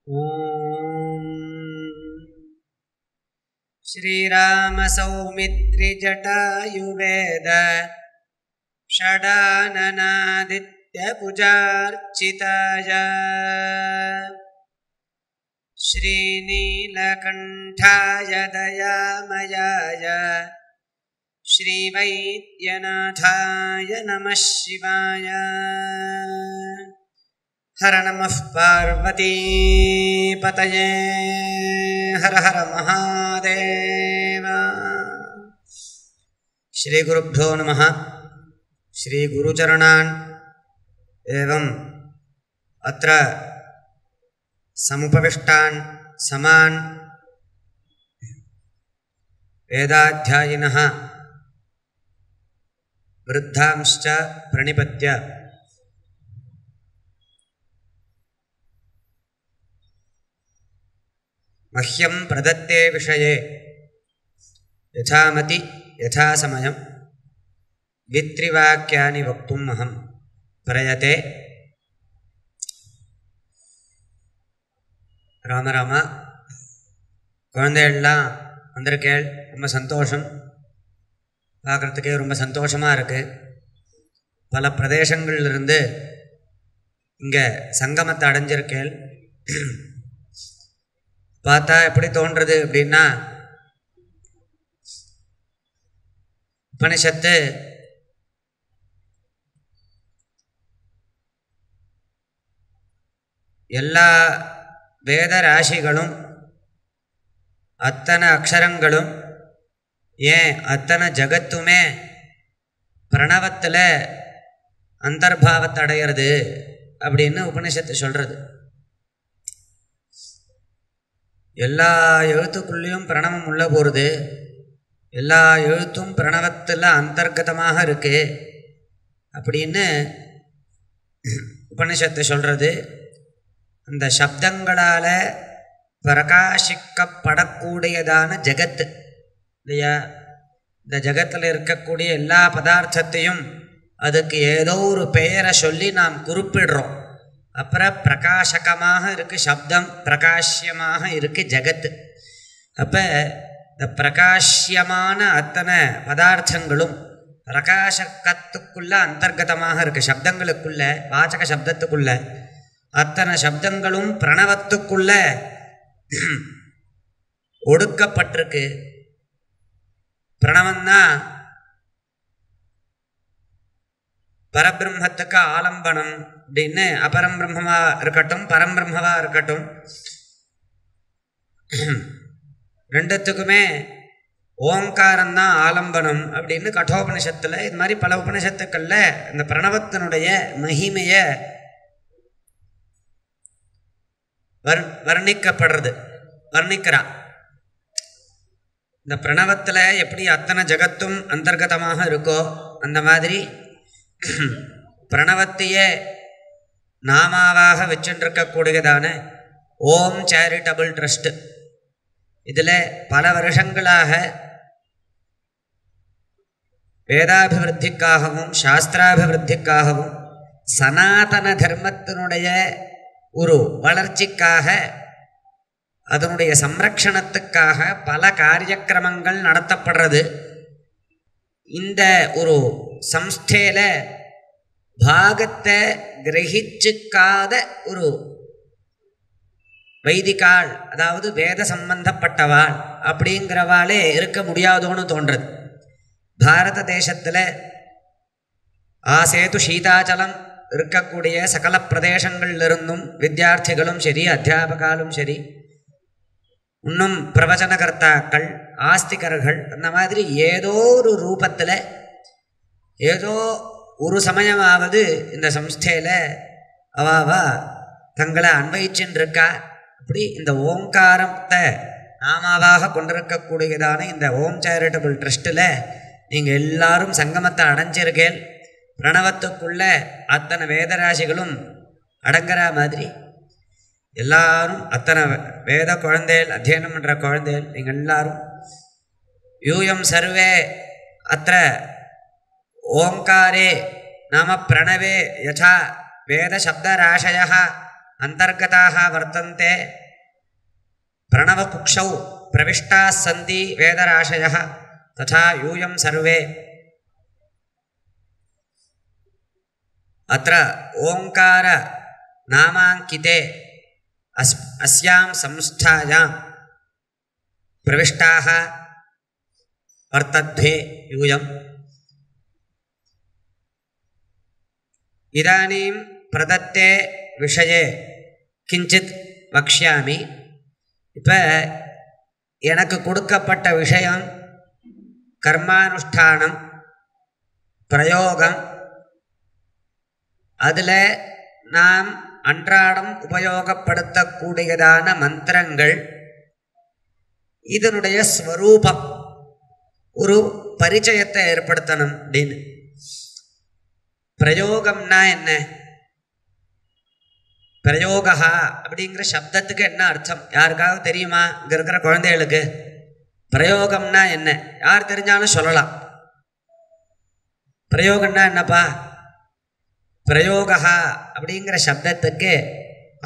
ॐ श्रीराम सौमित्रि जटायुवेद षडाननादित्यभुजार्चिताय श्रीनीलकण्ठाय दयामयाय श्रीवैद्यनाथाय नमः शिवाय। हर नमः पार्वतीपतये हर हर महादेव। श्री गुरुभ्यो नमः। श्री गुरुचरणान् एवं अत्र समुपविष्टान् समान् वेदाध्यायिनः वृद्धांश्च प्रणिपत्य मह्यं प्रदत्ते विषये यथामति यथासमयं द्वित्रिवाक्यानि वक्तुम् अहं प्रयते। ராம ராமா, குழந்தைகள்லாம் வந்திருக்கேள், ரொம்ப சந்தோஷம். பார்க்குறதுக்கே ரொம்ப சந்தோஷமாக இருக்குது. பல பிரதேசங்கள்லேருந்து இங்கே சங்கமத்தை அடைஞ்சிருக்கேள். பார்த்தா எப்படி தோன்றுறது அப்படின்னா, உபனிஷத்து எல்லா வேத ராசிகளும் அத்தனை அக்ஷரங்களும் ஏன் அத்தனை ஜகத்துமே பிரணவத்தில் அந்தர்பாவத்தை அடையிறது அப்படின்னு உபனிஷத்து சொல்கிறது. எல்லா எழுத்துக்குள்ளேயும் பிரணவம் உள்ள போகிறது. எல்லா எழுத்தும் பிரணவத்தில் அந்தர்கதமாக இருக்குது அப்படின்னு உபனிஷத்து சொல்கிறது. அந்த சப்தங்களால் பிரகாசிக்கப்படக்கூடியதான ஜகத்து இல்லையா? இந்த ஜகத்தில் இருக்கக்கூடிய எல்லா பதார்த்தத்தையும் அதுக்கு ஏதோ ஒரு பெயரை சொல்லி நாம் குறிப்பிடுறோம். அப்புறம் பிரகாசகமாக இருக்குது சப்தம், பிரகாஷ்யமாக இருக்குது ஜகத்து. அப்போ இந்த பிரகாஷ்யமான அத்தனை பதார்த்தங்களும் பிரகாசகத்துக்குள்ளே அந்தர்கதமாக இருக்குது. சப்தங்களுக்குள்ள, வாசக சப்தத்துக்குள்ள அத்தனை சப்தங்களும் பிரணவத்துக்குள்ள ஒடுக்கப்பட்டிருக்கு. பிரணவம்தான் பரபிரம்மத்துக்கு ஆலம்பனம் அப்படின்னு, அபரம் பிரம்மமாக இருக்கட்டும் பரம்பிரம்மமாக இருக்கட்டும், ரெண்டுத்துக்குமே ஓங்காரம்தான் ஆலம்பனம் அப்படின்னு கட்டோபனிஷத்தில், இது மாதிரி பல உபனிஷத்துக்களில் இந்த பிரணவத்தினுடைய மகிமையை வர்ணிக்கிறா. இந்த பிரணவத்தில் எப்படி அத்தனை ஜகத்தும் அந்தர்கதமாக இருக்கோ அந்த மாதிரி பிரணவத்தையே நாமாவாக வச்சுருக்கக்கூடியதான ஓம் சேரிட்டபிள் ட்ரஸ்ட், இதில் பல வருஷங்களாக வேதாபிவிருத்திக்காகவும் சாஸ்திராபிவிருத்திக்காகவும் சனாதன தர்மத்தினுடைய ஒரு வளர்ச்சிக்காக, அதனுடைய சம்ரக்ஷணத்துக்காக பல காரியக்கிரமங்கள் நடத்தப்படுறது. இந்த ஒரு சம்ஸ்தேல பாகத்தை கிரகிச்சுக்காத ஒரு வைதிகாள், அதாவது வேத சம்பந்தப்பட்டவாள் அப்படிங்கிறவாளே இருக்க முடியாதோன்னு தோன்றுறது. பாரத தேசத்தில் ஆசேது சீதாச்சலம் இருக்கக்கூடிய சகல பிரதேசங்கள்லிருந்தும் வித்தியார்த்திகளும் சரி, அத்தியாபகாலும் சரி, இன்னும் பிரவச்சனகர்த்தாக்கள், ஆஸ்திகர்கள், அந்த மாதிரி ஏதோ ஒரு ரூபத்தில் ஏதோ ஒரு சமயமாவது இந்த சம்ஸ்தேல அவாவா தங்களை அன்வயிச்சுருக்கா. அப்படி இந்த ஓங்காரத்தை நாமாவாக கொண்டிருக்கக்கூடியதான இந்த ஓம் சேரிட்டபிள் ட்ரஸ்ட்டில் நீங்கள் எல்லாரும் சங்கமத்தை அடைஞ்சிருக்கேன். பிரணவத்துக்குள்ள அத்தனை வேதராசிகளும் அடங்குற மாதிரி எல்லாரும் அத்தனை வேத குழந்தைகள், அத்தியனம் பண்ணுற குழந்தைகள் நீங்கள் எல்லாரும் யூயம் சர்வே அத்த ஓங்காரே நாம பிரணவே யதா வேத சப்தராசய அந்தர்கதாக வர்த்தந்தே பிரணவகுக்ஷௌ பிரவிஷ்டாः சந்தி வேதராசயः ததா யூயம் சர்வே. அத்ர ஓங்கார நாமாங்கிதே அஸ்யாம் சம்ஸ்தாயாம் பிரவிஷ்டாः வர்த்தத்வே யூயம். இதானீம் பிரதத்தே விஷயே கிஞ்சித் வக்ஷ்யாமி. இப்போ எனக்கு கொடுக்கப்பட்ட விஷயம் கர்மானுஷ்டானம், பிரயோகம். அதில் நாம் அன்றாடம் உபயோகப்படுத்தக்கூடியதான மந்திரங்கள், இதனுடைய ஸ்வரூபம், ஒரு பரிச்சயத்தை ஏற்படுத்தணும் அப்படின்னு. பிரயோகம்னா என்ன? பிரயோகா அப்படிங்கிற சப்தத்துக்கு என்ன அர்த்தம் யாருக்காவது தெரியுமா? இங்கே இருக்கிற குழந்தைகளுக்கு பிரயோகம்னா என்ன? யார் தெரிஞ்சாலும் சொல்லலாம். பிரயோகம்னா என்னப்பா? பிரயோகா அப்படிங்கிற சப்தத்துக்கு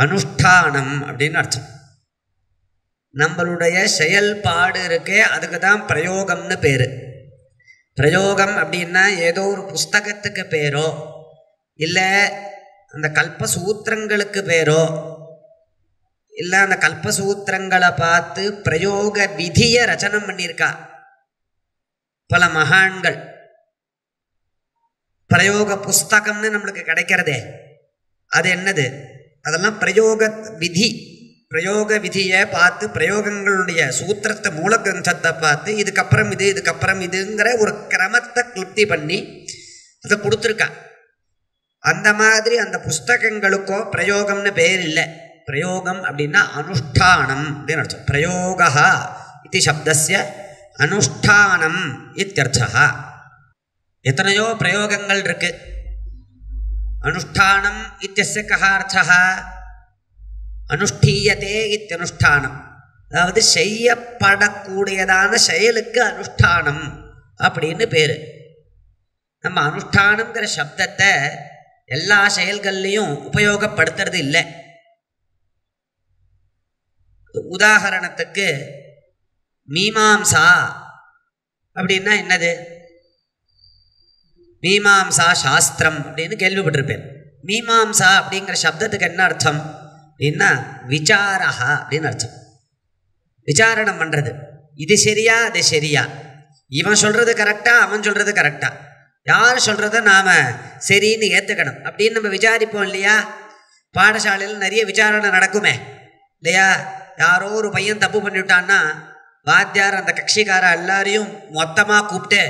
அனுஷ்டானம் அப்படின்னு அர்த்தம். நம்மளுடைய செயல்பாடு இருக்கே, அதுக்கு தான் பிரயோகம்னு பேர். பிரயோகம் அப்படின்னா ஏதோ ஒரு புஸ்தகத்துக்கு பேரோ இல்லை அந்த கல்பசூத்திரங்களுக்கு பேரோ இல்லை அந்த கல்பசூத்திரங்களை பார்த்து பிரயோக விதியை ரச்சனம் பண்ணியிருக்கா பல மகான்கள். பிரயோக புஸ்தகம்னு நம்மளுக்கு கிடைக்கிறதே, அது என்னது? அதெல்லாம் பிரயோக விதி. பிரயோக விதியை பார்த்து, பிரயோகங்களுடைய சூத்திரத்தை, மூல கிரந்தத்தை பார்த்து இதுக்கப்புறம் இது, இதுக்கப்புறம் இதுங்கிற ஒரு கிரமத்தை கிருப்தி பண்ணி அதை கொடுத்துருக்கா. அந்த மாதிரி அந்த புஸ்தகங்களுக்கோ பிரயோகம்னு பேர் இல்லை. பிரயோகம் அப்படின்னா அனுஷ்டானம் அப்படின்னு அர்த்தம். பிரயோகா இது சப்தஸ்ய அனுஷ்டானம் இத்தியர்த்தः. எத்தனையோ பிரயோகங்கள் இருக்கு. அனுஷ்டானம் இத்தியஸ்ய கஹ அர்த்தः? அனுஷ்டீயதே இத்தியனுஷ்டானம், அதாவது செய்யப்படக்கூடியதான செயலுக்கு அனுஷ்டானம் அப்படின்னு பேர். நம்ம அனுஷ்டானங்கிற சப்தத்தை எல்லா செயல்கள்லையும் உபயோகப்படுத்துறது இல்லை. உதாரணத்துக்கு மீமாம்சா அப்படின்னா என்னது? மீமாம்சா சாஸ்திரம் அப்படின்னு கேள்விப்பட்டிருப்பேன். மீமாம்சா அப்படிங்கிற சப்தத்துக்கு என்ன அர்த்தம் அப்படின்னா விசாரஹா அப்படின்னு அர்த்தம். விசாரணம் பண்ணுறது, இது சரியா அது சரியா, இவன் சொல்கிறது கரெக்டா அவன் சொல்கிறது கரெக்டா, யார் சொல்கிறத நாம் சரின்னு ஏற்றுக்கணும் அப்படின்னு நம்ம விசாரிப்போம் இல்லையா? பாடசாலையில் நிறைய விசாரணை நடக்குமே இல்லையா? யாரோ ஒரு பையன் தப்பு பண்ணிவிட்டான்னா வாத்தியார் அந்த கட்சிக்கார எல்லாரையும் மொத்தமாக கூப்பிட்டு,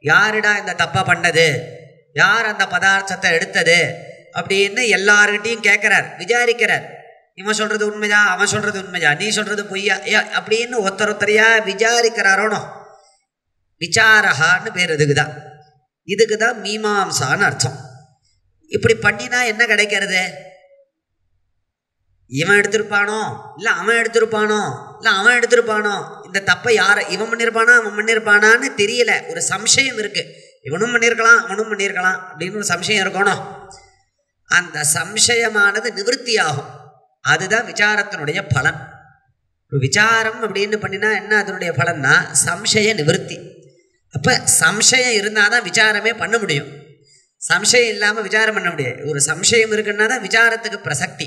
யாருடா இந்த தப்பை பண்ணது, யார் அந்த பதார்த்தத்தை எடுத்தது அப்படின்னு எல்லார்கிட்டையும் கேட்குறார், விசாரிக்கிறார். இவன் சொல்கிறது உண்மையா, அவன் சொல்கிறது உண்மையா, நீ சொல்கிறது பொய்யா அப்படின்னு ஒருத்தரையாக விசாரிக்கிறாரோனோ, விசாரஹான்னு பேர். இதுக்கு தான் மீமாம்சான்னு அர்த்தம். இப்படி பண்ணினா என்ன கிடைக்கிறது? இவன் எடுத்திருப்பானோ இல்லை அவன் எடுத்திருப்பானோ இல்லை அவன் எடுத்திருப்பானோ, இந்த தப்பை யாரை இவன் பண்ணியிருப்பானா அவன் பண்ணியிருப்பானான்னு தெரியல. ஒரு சம்சயம் இருக்குது. இவனும் பண்ணியிருக்கலாம் அவனும் பண்ணியிருக்கலாம் அப்படின்னு ஒரு சம்சயம் இருக்கணும். அந்த சம்சயமானது நிவர்த்தி ஆகும். அதுதான் விசாரத்தினுடைய பலன். ஒரு விசாரம் அப்படின்னு பண்ணினா என்ன அதனுடைய பலன்னா சம்சய நிவர்த்தி. அப்போ சம்சயம் இருந்தால் தான் விசாரமே பண்ண முடியும். சம்சயம் இல்லாமல் விசாரம் பண்ண முடியாது. ஒரு சம்சயம் இருக்குன்னா தான் விசாரத்துக்கு பிரசக்தி.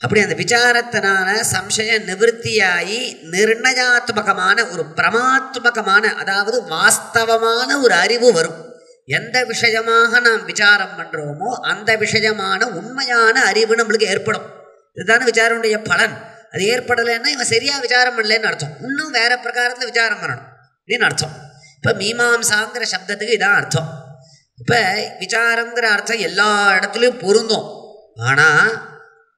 அப்படி அந்த விசாரத்தினால சம்சய நிவர்த்தியாகி நிர்ணயாத்மகமான ஒரு பிரமாத்மகமான, அதாவது வாஸ்தவமான ஒரு அறிவு வரும். எந்த விஷயமாக நாம் விசாரம் பண்ணுறோமோ அந்த விஷயமான உண்மையான அறிவு நம்மளுக்கு ஏற்படும். இதுதானே விசாரனுடைய பலன். அது ஏற்படலைன்னா இவன் சரியாக விசாரம் பண்ணலன்னு அர்த்தம். இன்னும் வேற பிரகாரத்தில் விசாரம் பண்ணணும் அப்படின்னு அர்த்தம். இப்போ மீமாம்சாங்கிற சப்தத்துக்கு இதான் அர்த்தம். இப்போ விசாரங்கிற அர்த்தம் எல்லா இடத்துலையும் பொருந்தும். ஆனால்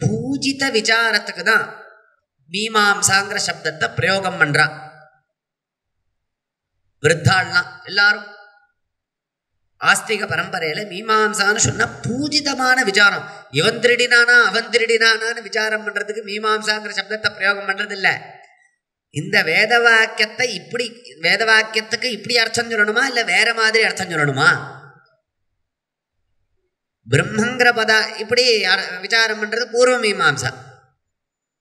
பூஜித விசாரத்துக்கு தான் மீமாம்சாங்கிற சப்தத்தை பிரயோகம் பண்ணுறா. விருத்தாள்லாம் எல்லாரும் ஆஸ்திக பரம்பரையில் மீமாம்சான்னு சொன்னால் பூஜிதமான விசாரம். இவன் திருடினானா அவன் திருடினானான்னு விசாரம் பண்ணுறதுக்கு மீமாம்சாங்கிற சப்தத்தை பிரயோகம் பண்ணுறது இல்லை. இந்த வேத வாக்கியத்தை இப்படி, வேத வாக்கியத்துக்கு இப்படி அர்த்தம் சொல்லணுமா இல்லை வேற மாதிரி அர்த்தம் சொல்லணுமா? பிரம்மங்கிற இப்படி விசாரம் பண்ணுறது பூர்வ மீமாம்சா.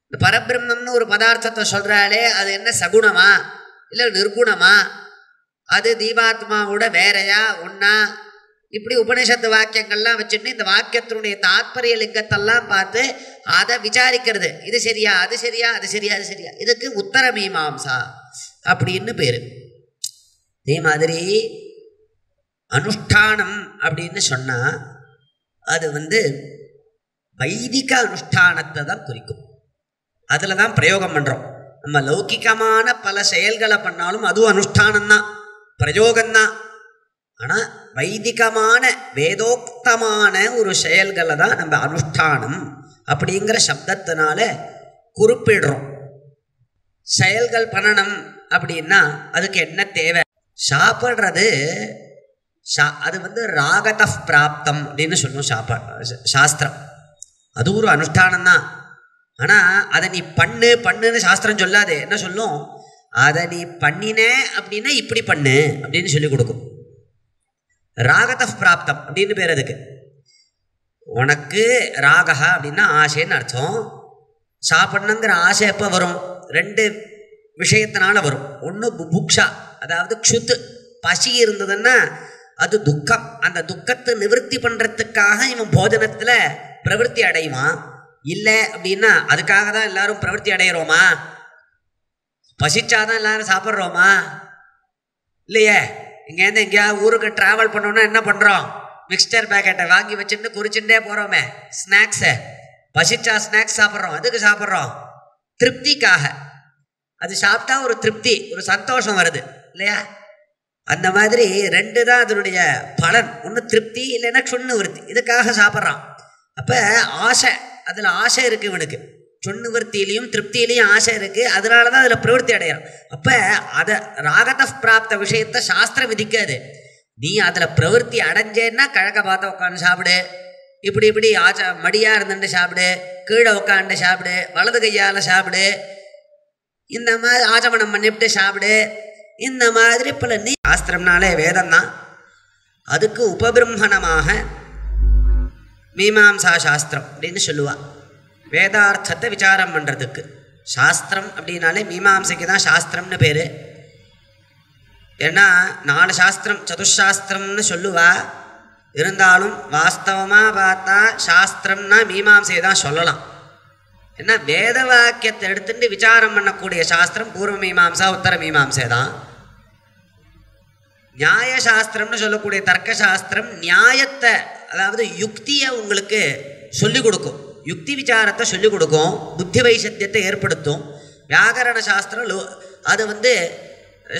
இந்த பரபிரம்மம்னு ஒரு பதார்த்தத்தை சொல்கிறாலே அது என்ன சகுணமா இல்லை நிர்குணமா, அது தீபாத்மாவோட வேறையா ஒன்றா, இப்படி உபனிஷத்து வாக்கியங்கள்லாம் வச்சுட்டு இந்த வாக்கியத்தினுடைய தாத்பரிய லிங்கத்தெல்லாம் பார்த்து அதை விசாரிக்கிறது. இது சரியா அது சரியா அது சரியா அது சரியா, இதுக்கு உத்தர மீமாம்சா அப்படின்னு பேர். அதே மாதிரி அனுஷ்டானம் அப்படின்னு சொன்னால் அது வைதிக அனுஷ்டானத்தை தான் குறிக்கும். அதில் தான் பிரயோகம் பண்ணுறோம். நம்ம லௌகிகமான பல செயல்களை பண்ணாலும் அதுவும் அனுஷ்டானம்தான், பிரயோகம்தான். ஆனால் வைதிகமான வேதோக்தமான ஒரு செயல்களை தான் நம்ம அனுஷ்டானம் அப்படிங்கிற சப்தத்தினால குறிப்பிடுறோம். செயல்கள் பண்ணணும் அப்படின்னா அதுக்கு என்ன தேவை? சாப்பிட்றது அது ராகத பிராப்தம் அப்படின்னு சொல்லும் சாஸ்திரம். அது ஒரு அனுஷ்டானம் தான். ஆனால் அதை நீ பண்ணுன்னு சாஸ்திரம் சொல்லாது. என்ன சொல்லும்? அதை நீ பண்ணின அப்படின்னா இப்படி பண்ணு அப்படின்னு சொல்லி கொடுக்கும். ராகத பிராப்தம் அப்படின்னு பேர் அதுக்கு. உனக்கு ராகா அப்படின்னா ஆசைன்னு அர்த்தம். சாப்பிடணுங்கிற ஆசை எப்போ வரும்? ரெண்டு விஷயத்தினால வரும். ஒன்று புபுக்ஷா, அதாவது க்ஷுத்து, பசி இருந்ததுன்னா அது துக்கம். அந்த துக்கத்தை நிவர்த்தி பண்ணுறதுக்காக இவன் போஜனத்தில் பிரவருத்தி அடைவான். இல்லை அப்படின்னா அதுக்காக தான் எல்லாரும் பிரவருத்தி அடைகிறோமா? பசிச்சாதான் எல்லாரும் சாப்பிட்றோமா? இல்லையே. இங்கேருந்து எங்கேயாவது ஊருக்கு ட்ராவல் பண்ணோன்னா என்ன பண்ணுறோம்? மிக்சர் பேக்கெட்டை வாங்கி வச்சுட்டு குறிச்சுட்டே போகிறோமே, ஸ்நாக்ஸை. பசிச்சா ஸ்நாக்ஸ் சாப்பிட்றோம். அதுக்கு சாப்பிட்றோம் திருப்திக்காக. அது சாப்பிட்டா ஒரு திருப்தி, ஒரு சந்தோஷம் வருது இல்லையா? அந்த மாதிரி ரெண்டு தான் அதனுடைய பலன். ஒன்று திருப்தி, இல்லைன்னா சுண்ணு விருத்தி. இதுக்காக சாப்பிட்றான். அப்போ ஆசை, அதில் ஆசை இருக்குது இவனுக்கு. சுண்ணு விருத்தியிலையும் திருப்தியிலையும் ஆசை இருக்குது. அதனால தான் அதில் பிரவருத்தி அடைகிறான். அப்போ அதை ராகத பிராப்த விஷயத்தை சாஸ்திரம் விதிக்காது. நீ அதில் பிரவருத்தி அடைஞ்சேன்னா கிழக்க பார்த்து உட்காந்து சாப்பிடு, இப்படி இப்படி மடியாக இருந்துட்டு சாப்பிடு, கீழே உட்காந்து சாப்பிடு, வலது கையால் சாப்பிடு, இந்த மாதிரி ஆச்சமனம் பண்ணிவிட்டு சாப்பிடு, இந்த மாதிரி பல. நீ சாஸ்திரம்னாலே வேதம் தான். அதுக்கு உபபிரம்மணமாக மீமாம்சா சாஸ்திரம் அப்படின்னு சொல்லுவா. வேதார்த்தத்தை விசாரம் பண்ணுறதுக்கு சாஸ்திரம் அப்படின்னாலே மீமாம்சைக்கு தான் சாஸ்திரம்னு பேர். ஏன்னா 4 சாஸ்திரம் சதுசாஸ்திரம்னு சொல்லுவா. இருந்தாலும் வாஸ்தவமாக பார்த்தா சாஸ்திரம்னா மீமாம்சையை தான் சொல்லலாம். ஏன்னா வேத வாக்கியத்தை எடுத்துட்டு விசாரம் பண்ணக்கூடிய சாஸ்திரம் பூர்வ மீமாம்சா உத்தர மீமாம்சை தான். நியாயசாஸ்திரம்னு சொல்லக்கூடிய தர்க்க சாஸ்திரம் நியாயத்தை, அதாவது யுக்தியை உங்களுக்கு சொல்லிக் கொடுக்கும். யுக்தி விசாரத்தை சொல்லிக் கொடுக்கும், புத்தி வைசத்தியத்தை ஏற்படுத்தும். வியாகரண சாஸ்திரம் அது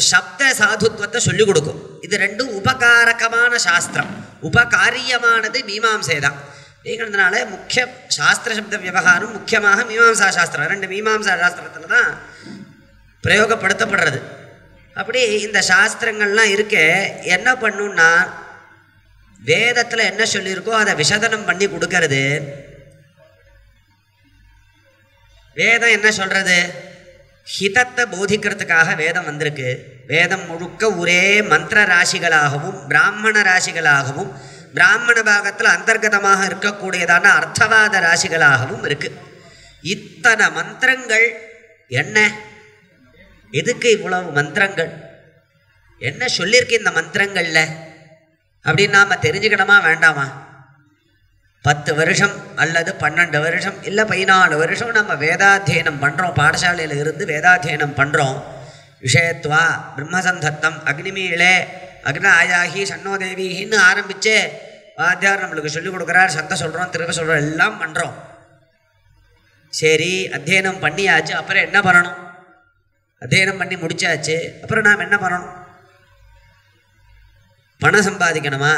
சப்த சாதுத்வத்தை சொல்லிக் கொடுக்கும். இது ரெண்டும் உபகாரகமான சாஸ்திரம். உபகாரியமானது மீமாம்சை தான். அப்படிங்கிறதுனால முக்கிய சாஸ்திர சப்த விவகாரம் முக்கியமாக மீமாம்சா சாஸ்திரம். 2 மீமாம்சா சாஸ்திரத்தில் தான் பிரயோகப்படுத்தப்படுறது. அப்படி இந்த சாஸ்திரங்கள்லாம் இருக்க என்ன பண்ணுன்னா வேதத்தில் என்ன சொல்லியிருக்கோ அதை விசதனம் பண்ணி கொடுக்கறது. வேதம் என்ன சொல்கிறது? ஹிதத்தை போதிக்கிறதுக்காக வேதம் வந்திருக்கு. வேதம் முழுக்க ஒரே மந்திர ராசிகளாகவும் பிராமண ராசிகளாகவும் பிராமண பாகத்தில் அந்தர்கதமாக இருக்கக்கூடியதான அர்த்தவாத ராசிகளாகவும் இருக்குது. இத்தனை மந்திரங்கள் என்ன? எதுக்கு இவ்வளவு மந்திரங்கள்? என்ன சொல்லியிருக்கு இந்த மந்திரங்களில் அப்படின்னு நாம் தெரிஞ்சுக்கணுமா வேண்டாமா? 10 வருஷம் அல்லது 12 வருஷம் இல்லை 14 வருஷம் நம்ம வேதாத்தியனம் பண்ணுறோம். பாடசாலையில் இருந்து வேதாத்தியனம் பண்ணுறோம். விஷயத்வா பிரம்மசந்தத்தம் அக்னிமீளே அக்ன ஆயாகி சன்னோதேவின்னு ஆரம்பித்து வாத்தியார் நம்மளுக்கு சொல்லிக் கொடுக்குறார். சத்த சொல்கிறோம், திரும்ப சொல்கிறோம், எல்லாம் பண்ணுறோம். சரி, அத்தியனம் பண்ணியாச்சு. அப்புறம் என்ன பண்ணணும்? அத்தியனம் பண்ணி முடிச்சாச்சு. அப்புறம் நாம் என்ன பண்ணணும்? பணம் சம்பாதிக்கணுமா?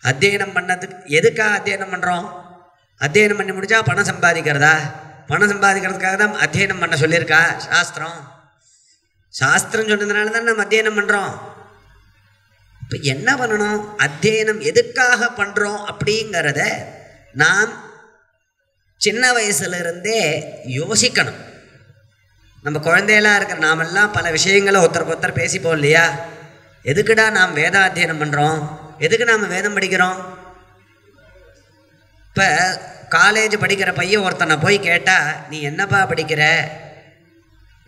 அத்தியனம் பண்ணதுக்கு எதுக்காக அத்தியனம் பண்ணுறோம்? அத்தியனம் பண்ணி முடித்தா பணம் சம்பாதிக்கிறதா? பணம் சம்பாதிக்கிறதுக்காக தான் அத்தியனம் பண்ண சொல்லியிருக்கா சாஸ்திரம். சாஸ்திரம் சொன்னதுனால தான் நம்ம அத்தியனம் பண்ணுறோம். இப்போ என்ன பண்ணணும்? அத்தியனம் எதுக்காக பண்ணுறோம் அப்படிங்கிறத நாம் சின்ன வயசுலேருந்தே யோசிக்கணும். நம்ம குழந்தையெல்லாம் இருக்கிற நாமெல்லாம் பல விஷயங்களை ஒருத்தருக்கு ஒருத்தர் பேசிப்போம் இல்லையா? எதுக்குடா நாம் வேதாத்தியனம் பண்ணுறோம்? எதுக்கு நாம் வேதம் படிக்கிறோம்? இப்போ காலேஜ் படிக்கிற பையன் ஒருத்தனை போய் கேட்டால் நீ என்னப்பா படிக்கிற?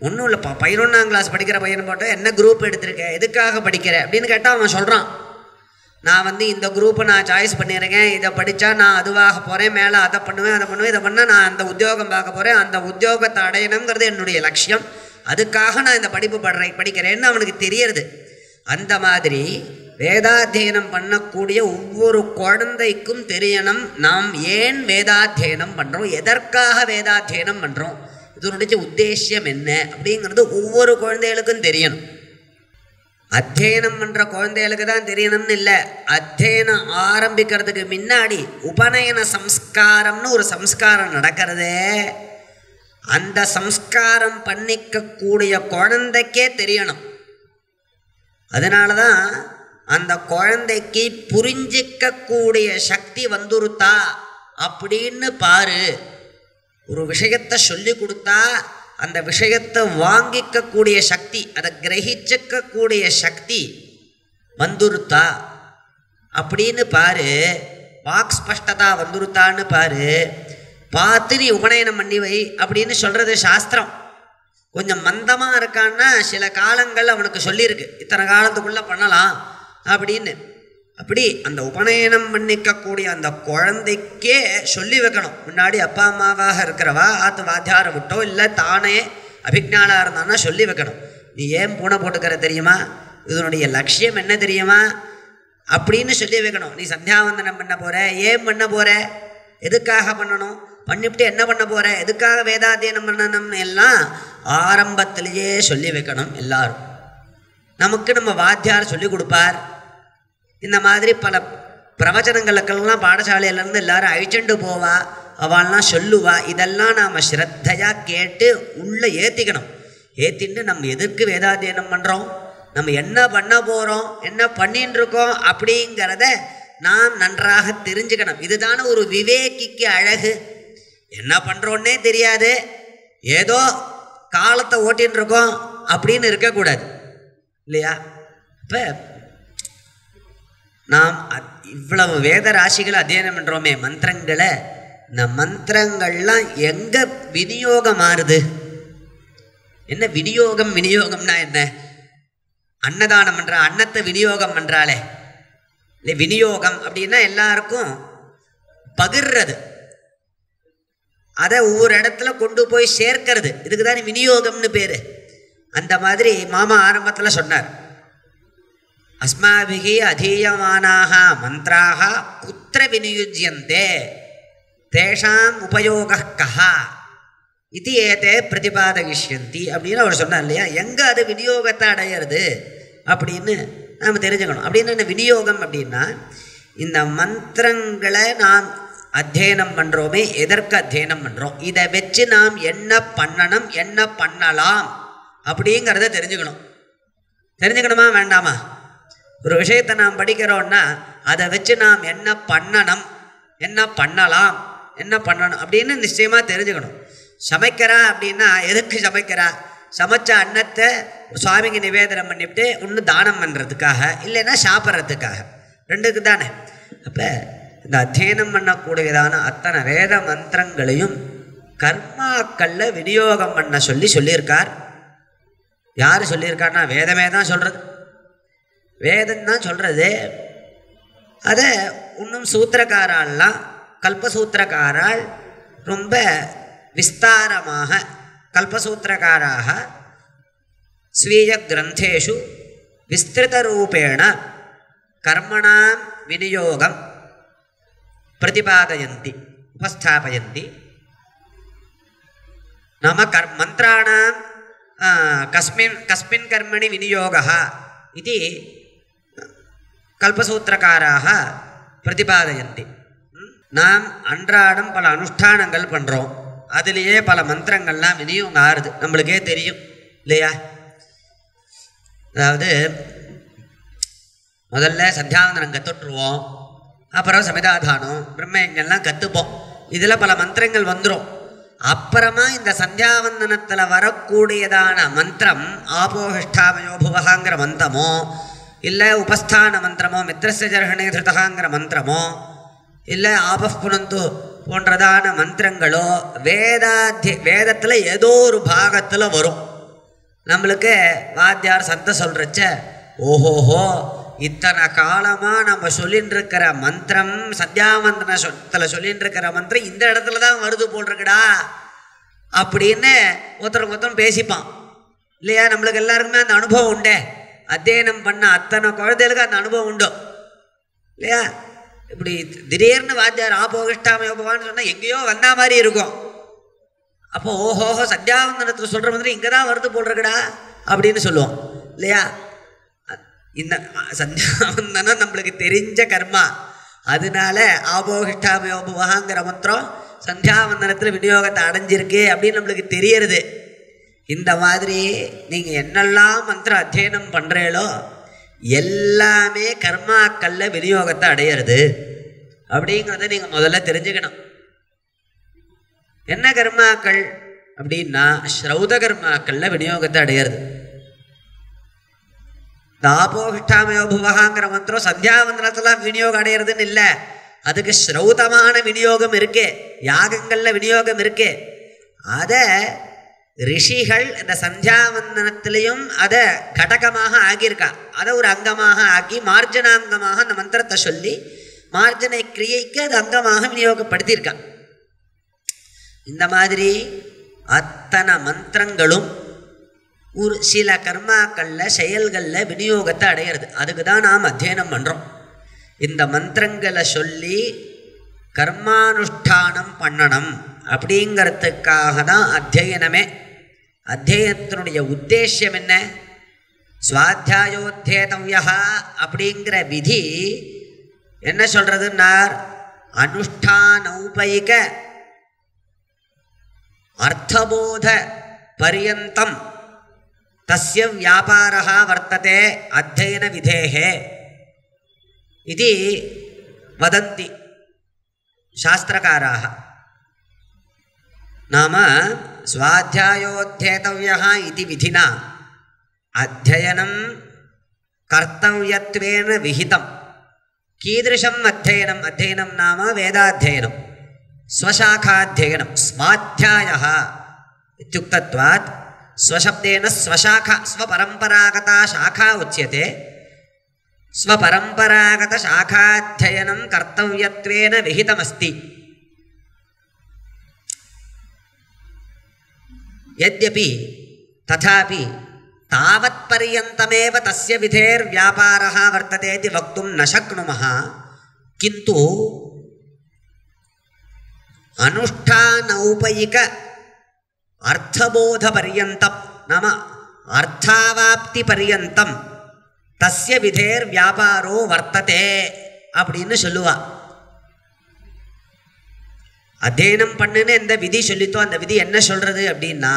ஒன்றும் இல்லைப்பா 11ஆம் கிளாஸ் படிக்கிற பையனை போட்டால் என்ன குரூப் எடுத்திருக்க, எதுக்காக படிக்கிற அப்படின்னு கேட்டால் அவன் சொல்கிறான், நான் இந்த குரூப்பை நான் சாய்ஸ் பண்ணியிருக்கேன், இதை படித்தா நான் அதுவாக போகிறேன், மேலே அதை பண்ணுவேன் இதை பண்ணால் நான் அந்த உத்தியோகம் பார்க்க போகிறேன், அந்த உத்தியோகத்தை அடையணுங்கிறது என்னுடைய லட்சியம், அதுக்காக நான் இந்த படிப்பு படிக்கிறேன்னு அவனுக்கு தெரியறது. அந்த மாதிரி வேதாத்தியனம் பண்ணக்கூடிய ஒவ்வொரு குழந்தைக்கும் தெரியணும் நாம் ஏன் வேதாத்தியனம் பண்ணுறோம், எதற்காக வேதாத்தியனம் பண்ணுறோம், இதனுடைய உத்தேசியம் என்ன அப்படிங்கிறது ஒவ்வொரு குழந்தைகளுக்கும் தெரியணும். அத்தியனம் பண்ணுற குழந்தைகளுக்கு தான் தெரியணும்னு இல்லை, அத்தியனம் ஆரம்பிக்கிறதுக்கு முன்னாடி உபநயன சம்ஸ்காரம்னு ஒரு சம்ஸ்காரம் நடக்கிறதே, அந்த சம்ஸ்காரம் பண்ணிக்கக்கூடிய குழந்தைக்கே தெரியணும். அதனால தான் அந்த குழந்தைக்கு புரிஞ்சிக்கக்கூடிய சக்தி வந்துருத்தா அப்படின்னு பாரு. ஒரு விஷயத்தை சொல்லி கொடுத்தா அந்த விஷயத்தை வாங்கிக்கக்கூடிய சக்தி, அதை கிரகிச்சிக்கக்கூடிய சக்தி வந்துருத்தா அப்படின்னு பாரு. வாக் ஸ்பஷ்டதா வந்துருத்தான்னு பாரு. பார்த்து நீ உபநயனம் பண்ணி வை அப்படின்னு சொல்கிறது சாஸ்திரம். கொஞ்சம் மந்தமாக இருக்கான்னா சில காலங்கள் அவனுக்கு சொல்லியிருக்கு, இத்தனை காலத்துக்குள்ளே பண்ணலாம் அப்படின்னு. அப்படி அந்த உபநயனம் பண்ணிக்கக்கூடிய அந்த குழந்தைக்கே சொல்லி வைக்கணும். முன்னாடி அப்பா அம்மாவாக இருக்கிறவா ஆத்து வாத்தியாரை விட்டோ இல்லை தானே அபிஜ்ஞானாக இருந்தான்னா சொல்லி வைக்கணும். நீ ஏன் பூனை போட்டுக்கிற தெரியுமா, இதனுடைய லட்சியம் என்ன தெரியுமா அப்படின்னு சொல்லி வைக்கணும். நீ சந்தியாவந்தனம் பண்ண போகிற, ஏன் பண்ண போகிற, எதுக்காக பண்ணணும், பண்ணிவிட்டு என்ன பண்ண போகிற, எதுக்காக வேதாத்தியனம் பண்ணணும்னு எல்லாம் ஆரம்பத்திலேயே சொல்லி வைக்கணும். எல்லாரும் நமக்கு நம்ம வாத்தியார் சொல்லி கொடுப்பார். இந்த மாதிரி பல பிரவச்சனங்களுக்கெல்லாம் பாடசாலையிலேருந்து எல்லாரும் அழிச்சுண்டு போவா, அவள்லாம் சொல்லுவா. இதெல்லாம் நாம் ஸ்ரத்தையாக கேட்டு உள்ளே ஏற்றிக்கணும். ஏற்றிட்டு நம்ம எதற்கு வேதாத்தியனம் பண்ணுறோம், நம்ம என்ன பண்ண போகிறோம், என்ன பண்ணின்னு இருக்கோம் அப்படிங்கிறத நாம் நன்றாக தெரிஞ்சுக்கணும். இதுதான ஒரு விவேகிக்கு அழகு. என்ன பண்ணுறோன்னே தெரியாது, ஏதோ காலத்தை ஓட்டின்னு இருக்கோம் அப்படின்னு இருக்கக்கூடாது இல்லையா? இப்போ நாம் இவ்வளவு வேத ராசிகளை அத்தியனம் பண்ணுறோமே, மந்திரங்களை, இந்த மந்திரங்கள்லாம் எங்கே விநியோகம் ஆறுது? என்ன விநியோகம்? விநியோகம்னா என்ன? அன்னதானம் பண்ணுற, அன்னத்தை விநியோகம் பண்ணுறாளே இல்லை, விநியோகம் அப்படின்னா எல்லாருக்கும் பகிர்றது, அதை ஒவ்வொரு இடத்துல கொண்டு போய் சேர்க்கிறது, இதுக்கு தான் விநியோகம்னு பேர். அந்த மாதிரி மாமா ஆரம்பத்தில் சொன்னார், அஸ்மாபிகி அதீயமானாக மந்திராக குத்திர விநியுஜ்யந்தே தேஷாம் உபயோக கஹா இது ஏதே பிரதிபாதகிஷ்யந்தி அப்படின்னு அவர் சொன்னார் இல்லையா? எங்கே அது விநியோகத்தை அடையிறது அப்படின்னு நாம் தெரிஞ்சுக்கணும். அப்படின்னு என்ன விநியோகம் அப்படின்னா, இந்த மந்திரங்களை நாம் அத்தியனம் பண்ணுறோமே, எதற்கு அத்தியனம் பண்ணுறோம், இதை வச்சு நாம் என்ன பண்ணணும், என்ன பண்ணலாம் அப்படிங்கிறத தெரிஞ்சுக்கணும். தெரிஞ்சுக்கணுமா வேண்டாமா? ஒரு விஷயத்தை நாம் படிக்கிறோன்னா அதை வச்சு நாம் என்ன பண்ணணும், என்ன பண்ணலாம், என்ன பண்ணணும் அப்படின்னு நிச்சயமாக தெரிஞ்சுக்கணும். சமைக்கிறா அப்படின்னா எதுக்கு சமைக்கிறா? சமைச்ச அன்னத்தை சுவாமிக்கு நிவேதனம் பண்ணிவிட்டு ஒன்று தானம் பண்ணுறதுக்காக, இல்லைன்னா சாப்பிட்றதுக்காக, ரெண்டுக்கு தானே. அப்போ இந்த அத்தியனம் பண்ணக்கூடியதான அத்தனை வேத மந்திரங்களையும் கர்மாக்களில் விநியோகம் பண்ண சொல்லியிருக்கார். யார் சொல்லியிருக்காருன்னா வேதமே தான் சொல்கிறது, வேதம்தான் சொல்கிறது. அதை இன்னும் சூத்திரக்காரால்லாம், கல்பசூத்திரக்காரால் ரொம்ப விஸ்தாரமாக கல்பசூத்திரக்காராக ஸ்வீய கிரந்தேஷு விஸ்திருதரூபேண கர்மணாம் விநியோகம் பிரதிபாதயந்தி உபஸ்தாபயந்தி. நாம மந்திராணாம் கஸ்மின் கர்மணி விநியோகः இது கல்பசூத்திரக்காராக பிரதிபாதயந்தி. நாம் அன்றாடம் பல அனுஷ்டானங்கள் பண்ணுறோம், அதுலேயே பல மந்திரங்கள்லாம் விநியோகம் ஆறுது, நம்மளுக்கே தெரியும் இல்லையா? அதாவது முதல்ல சந்தியாவந்தனம் கற்றுட்ருவோம், அப்புறம் சமிதாதானம் பிரம்மயங்கள்லாம் கற்றுப்போம். இதில் பல மந்திரங்கள் வந்துடும். அப்புறமா இந்த சந்தியாவந்தனத்தில் வரக்கூடியதான மந்திரம் ஆபோஹிஷ்டாமயோ புவகாங்கிற மந்திரமோ, இல்லை உபஸ்தான மந்திரமோ, மித்திரஸ்ய ஜர்ஹணே திருதகாங்கிற மந்திரமோ, இல்லை ஆபஃப் புனந்து போன்றதான மந்திரங்களோ வேதத்தில் ஏதோ ஒரு பாகத்தில் வரும். நம்மளுக்கு வாத்தியார் சந்த சொல்கிறச்ச ஓஹோஹோ இத்தனை காலமாக நம்ம சொல்லின்னு இருக்கிற மந்திரம் சந்தியாவந்தனத்தில் சொல்லின்னு இருக்கிற மந்திரம் இந்த இடத்துல தான் வருது போட்டிருக்குடா அப்படின்னு ஒருத்தரும் பேசிப்பான் இல்லையா? நம்மளுக்கு எல்லாருக்குமே அந்த அனுபவம் உண்டே. அத்தியனம் பண்ண அத்தனை குழந்தைகளுக்கு அந்த அனுபவம் உண்டு இல்லையா? இப்படி திடீர்னு வாத்தியார் ஆபோகிஷ்டாம யோபவான்னு சொன்னால் எங்கேயோ வந்தா மாதிரி இருக்கும். அப்போ ஓஹோஹோ சந்தியாவந்தனத்தில் சொல்கிற மாதிரி இங்கே தான் வருது போடுறக்கடா அப்படின்னு சொல்லுவோம் இல்லையா? இந்த சந்தியாவந்தனம் நம்மளுக்கு தெரிஞ்ச கர்மா, அதனால ஆபோகிஷ்டாம யோபவாங்கிற மந்திரம் சந்தியாவந்தனத்தில் விநியோகத்தை அடைஞ்சிருக்கு அப்படின்னு நம்மளுக்கு தெரியறது. இந்த மாதிரி நீங்கள் என்னெல்லாம் மந்திர அத்தியனம் பண்ணுறீங்களோ எல்லாமே கர்மாக்களில் விநியோகத்தை அடையிறது அப்படிங்கிறத நீங்கள் முதல்ல தெரிஞ்சுக்கணும். என்ன கர்மாக்கள் அப்படின்னா ஸ்ரௌத கர்மாக்களில் விநியோகத்தை அடையிறது. தாபோகிஷ்டாமயோபுவகாங்கிற மந்திரம் சந்தியாவந்தனத்தில் விநியோகம் அடையிறதுன்னு இல்லை, அதுக்கு ஸ்ரௌதமான விநியோகம் இருக்கு, யாகங்களில் விநியோகம் இருக்கு. அதை ரிஷிகள் இந்த சந்தியாவந்தனத்திலையும் அதை கடகமாக ஆகியிருக்கா. அதை ஒரு அங்கமாக ஆக்கி மார்ஜனாங்கமாக அந்த மந்திரத்தை சொல்லி மார்ஜனை கிரியைக்கு அது அங்கமாக விநியோகப்படுத்தியிருக்கா. இந்த மாதிரி அத்தனை மந்திரங்களும் ஒரு சில கர்மாக்களில் செயல்களில் விநியோகத்தை அடையிறது. அதுக்கு தான் நாம் அத்தியனம் பண்ணுறோம். இந்த மந்திரங்களை சொல்லி கர்மானுஷ்டானம் பண்ணணும் அப்படிங்கிறதுக்காக தான் அத்தியனமே. அத்தியனத்தினுடைய உத்தேசியம் என்ன? ஸ்வாத்தியாயோத்தியேதவ்யா அப்படிங்கிற விதி என்ன சொல்கிறதுன்னார், அனுஷ்டானௌபைக அர்த்தபோத பரியந்தம் தஸ்ய வியாபாரः வர்த்ததே அத்தியன விதேஹே இது வதந்தி சாஸ்திரகாராः. நாம ஸ்வாத்தியாயோத்தியேதவ்யः இதி விதினா அத்தியனம் கர்த்தவ்யத்வேன விஹிதம். கீதृशम् அத்தியனம்? அத்தியனம் நாம வேதாத்தியனம், ஸ்வசாகாத்தியனம். ஸ்வாத்தியாயः இத்யுக்தத்வாத் ஸ்வசப்தேன ஸ்வசாகா ஸ்வபரம்பராகதா சாகா உச்யते. ஸ்வபரம்பராகத சாகாத்தியனம் கர்த்தவ்யத்வேன விஹிதமஸ்தி. यद्यपि तथापि तावत्पर्यन्तमेव तस्य विधेर्व्यापारः वर्तते इति वक्तुं न शक्नुमः. किन्तु अनुष्ठानौपयिक अर्थबोधपर्यन्तं नाम अर्थावाप्तिपर्यन्तं तस्य विधेर्व्यापारो वर्तते அப்படின்னு சொல்லுவா. அத்தியனம் பண்ணுன்னு எந்த விதி சொல்லித்தோ அந்த விதி என்ன சொல்கிறது அப்படின்னா,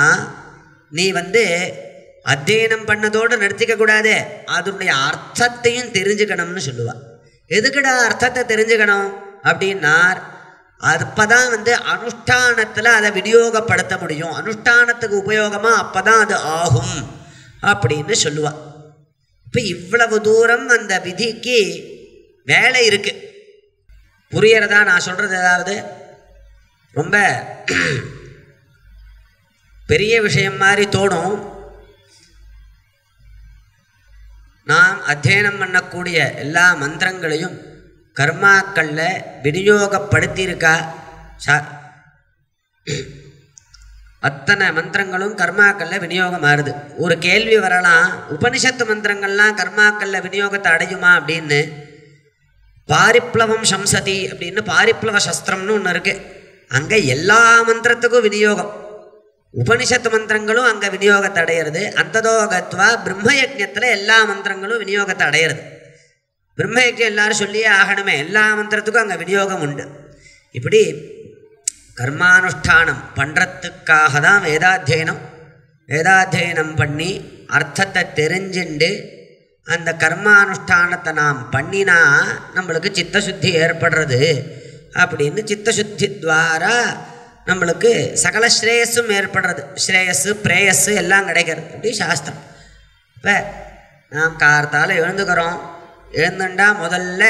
நீ அத்தியனம் பண்ணதோடு நிறுத்திக்கக்கூடாது, அதனுடைய அர்த்தத்தையும் தெரிஞ்சுக்கணும்னு சொல்லுவாள். எதுக்குடா அர்த்தத்தை தெரிஞ்சுக்கணும் அப்படின்னா, அப்போ தான் அனுஷ்டானத்தில் அதை விநியோகப்படுத்த முடியும், அனுஷ்டானத்துக்கு உபயோகமாக அப்போ தான் அது ஆகும் அப்படின்னு சொல்லுவாள். இப்போ இவ்வளவு தூரம் அந்த விதிக்கு வேலை இருக்குது. புரியறதா நான் சொல்கிறது? ஏதாவது ரொம்ப பெரிய விஷயம் மாதிரி தோணும். நாம் அத்தியனம் பண்ணக்கூடிய எல்லா மந்திரங்களையும் கர்மாக்களில் விநியோகப்படுத்தியிருக்கா. அத்தனை மந்திரங்களும் கர்மாக்களில் விநியோகம் ஆறுது. ஒரு கேள்வி வரலாம், உபனிஷத்து மந்திரங்கள்லாம் கர்மாக்களில் விநியோகத்தை அடையுமா அப்படின்னு. பாரிப்ளவம் சம்சதி அப்படின்னு பாரிப்ளவ சஸ்திரம்னு ஒன்று இருக்குது. அங்கே எல்லா மந்திரத்துக்கும் விநியோகம், உபனிஷத்து மந்திரங்களும் அங்கே விநியோகத்தை அடையிறது. அந்ததோகத்வா பிரம்மயஜத்தில் எல்லா மந்திரங்களும் விநியோகத்தை அடையிறது. பிரம்மயஜம் எல்லாரும் சொல்லியே ஆகணுமே, எல்லா மந்திரத்துக்கும் அங்கே விநியோகம் உண்டு. இப்படி கர்மானுஷ்டானம் பண்ணுறதுக்காக தான் வேதாத்தியனம். வேதாத்தியனம் பண்ணி அர்த்தத்தை தெரிஞ்சுண்டு அந்த கர்மானுஷ்டானத்தை நாம் பண்ணினா நம்மளுக்கு சித்தசுத்தி ஏற்படுறது அப்படின்னு, சித்தசுத்தி துவாரா நம்மளுக்கு சகல ஸ்ரேயஸும் ஏற்படுறது. ஸ்ரேயஸு பிரேயஸு எல்லாம் கிடைக்கிறது அப்படி சாஸ்திரம். இப்போ நாம் கார்த்தால் எழுந்துக்கிறோம், எழுந்துண்டா முதல்ல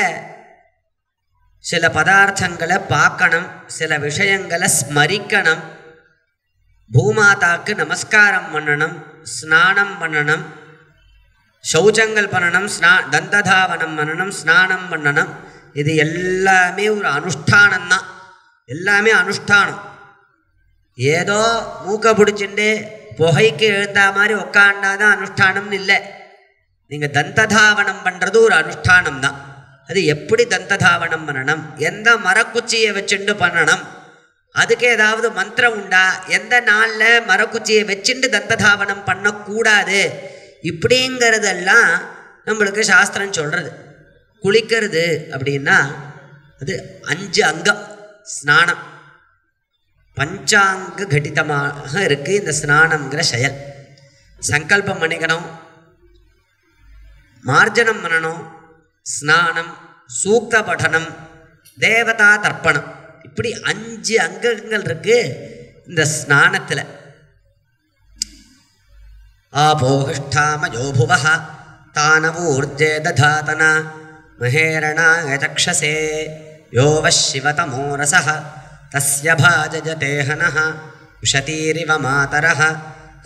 சில பதார்த்தங்களை பார்க்கணும், சில விஷயங்களை ஸ்மரிக்கணும், பூமாதாக்கு நமஸ்காரம் பண்ணணும், ஸ்நானம் பண்ணணும், சௌச்சங்கள் பண்ணணும், தந்ததாவனம் பண்ணணும், ஸ்நானம் பண்ணணும். இது எல்லாமே ஒரு அனுஷ்டானம்தான். எல்லாமே அனுஷ்டானம். ஏதோ மூக்க பிடிச்சிட்டு புகைக்கு எழுந்தா மாதிரி உக்காண்டாதான் அனுஷ்டானம்னு இல்லை. நீங்கள் தந்ததாவனம் பண்ணுறது ஒரு அனுஷ்டானம் தான். அது எப்படி தந்ததாவனம் பண்ணணும், எந்த மரக்குச்சியை வச்சுட்டு பண்ணணும், அதுக்கு ஏதாவது மந்திரம் உண்டா, எந்த நாளில் மரக்குச்சியை வச்சுட்டு தந்ததாவனம் பண்ணக்கூடாது, இப்படிங்கிறதெல்லாம் நம்மளுக்கு சாஸ்திரம் சொல்கிறது. குளிக்கிறது அப்படின்னா அது 5 அங்கம் ஸ்நானம், பஞ்சாங்க கடிதமாக இருக்குது இந்த ஸ்நானம்ங்கிற செயல். சங்கல்பம் பண்ணிக்கணும், மார்ஜனம் பண்ணணும், ஸ்நானம், சூக்த படனம், தேவதா தர்ப்பணம், இப்படி 5 அங்கங்கள் இருக்கு இந்த ஸ்நானத்தில். ஆபோஹிஷ்டாமயோ புவஹ தானவூர்ஜே ததாதனா மஹேரணாய சக்ஷசே யோவசிவதமோ ரசஹ தஸ்ய பாஜஜதே ஹனஹ உஷதீரிவ மாதரஹ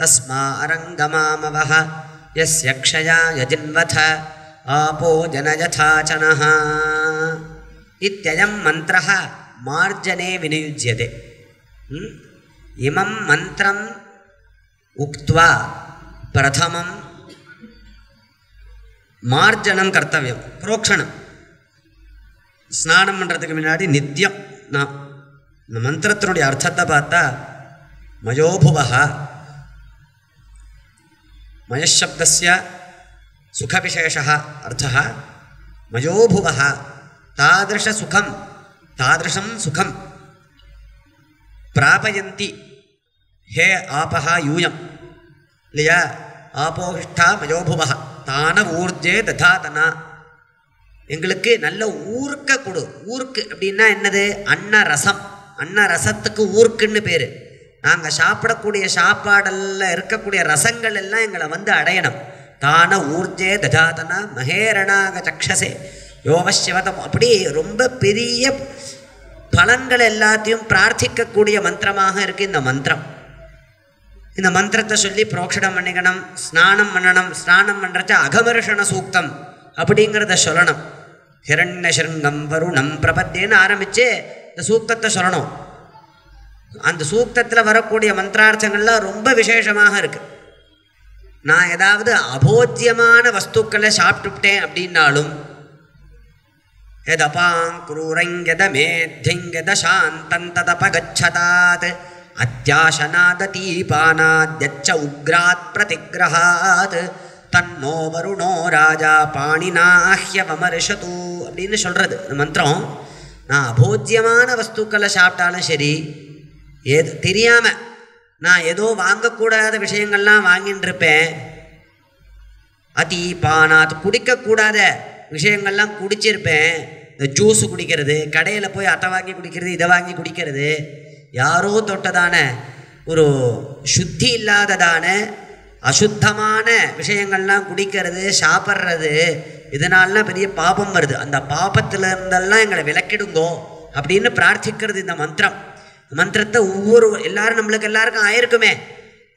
தஸ்மா அரங்கமாமவஹ யஸ்ய க்ஷயாய ஜின்வத ஆபோ ஜனயதாச்சனஹ இத்யயம் மந்த்ரஹ மார்ஜனே விநியுஜ்யதே. இமம் மந்திரம் உக்த்வா பிரதமம் மார்ஜனம் கர்த்தவியம், புரோக்ஷணம். ஸ்நானம் பண்ணுறதுக்கு முன்னாடி நித்தியம் நான் இந்த மந்திரத்தினுடைய அர்த்தத்தை பார்த்தா மயோபுவஹ, மயசப்தஸ்ய சுகவிசேஷः அர்த்தः மயோபுவஹ, தாதிருஷசுகம், தாதிருஷம் சுகம் பிராபயந்தி ஹே ஆபஹ யூயம் இல்லையா. ஆபோஹிஷ்டா மயோபுவஹ தான ஊர்ஜே ததாதனா, எங்களுக்கு நல்ல ஊர்க்க கொடு. ஊருக்கு அப்படின்னா என்னது, அன்னரசம். அன்னரசத்துக்கு ஊர்க்குன்னு பேர். நாங்கள் சாப்பிடக்கூடிய சாப்பாடெல்லாம் இருக்கக்கூடிய ரசங்கள் எல்லாம் எங்களை வந்து அடையணும். தான ஊர்ஜே ததாதனா மகேரணாக சக்ஷசே யோவசிவதம், அப்படி ரொம்ப பெரிய பலன்கள் எல்லாத்தையும் பிரார்த்திக்கக்கூடிய மந்திரமாக இருக்குது இந்த மந்திரம். இந்த மந்திரத்தை சொல்லி புரோக்ஷணம் பண்ணிக்கணும், ஸ்நானம் பண்ணணும். ஸ்நானம் பண்ணுறச்ச அகமர்ஷண சூக்தம் அப்படிங்கிறத சொல்லணும். ஹிரண்யசிருங்கம் வருணம் பிரபத்தின்னு ஆரம்பித்து இந்த சூக்தத்தை சொல்லணும். அந்த சூக்தத்தில் வரக்கூடிய மந்திரார்த்தங்கள்லாம் ரொம்ப விசேஷமாக இருக்குது. நான் ஏதாவது அபோஜ்யமான வஸ்துக்களை சாப்பிட்டுவிட்டேன் அப்படின்னாலும் எதபாங்குரங்கெதமேத்திங்கெத சாந்தந்ததபகச்சதாத் அத்தியாசனாதீபானாத்யச்ச உக்ராத் பிரதிகிரஹாத் தன்னோ வருணோ ராஜா பாணினாஹ்யவமர்ஷது அப்படின்னு சொல்கிறது இந்த மந்திரம். நான் அபோஜ்யமான வஸ்துக்களை சாப்பிட்டாலும் சரி, ஏது தெரியாமல் நான் ஏதோ வாங்கக்கூடாத விஷயங்கள்லாம் வாங்கின்னு இருப்பேன். அதீபானாத் குடிக்கக்கூடாத விஷயங்கள்லாம் குடிச்சிருப்பேன். இந்த ஜூஸு குடிக்கிறது, கடையில் போய் அதை வாங்கி குடிக்கிறது, இதை வாங்கி குடிக்கிறது, யாரோ தொட்டதான ஒரு சுத்தி இல்லாததான அசுத்தமான விஷயங்கள்லாம் குடிக்கிறது, சாப்பிட்றது, இதனாலாம் பெரிய பாபம் வருது. அந்த பாபத்தில் இருந்தெல்லாம் எங்களை விலக்கிடுங்கோ அப்படின்னு பிரார்த்திக்கிறது இந்த மந்திரம். மந்திரத்தை எல்லாரும் நம்மளுக்கு எல்லாருக்கும் ஆயிருக்குமே.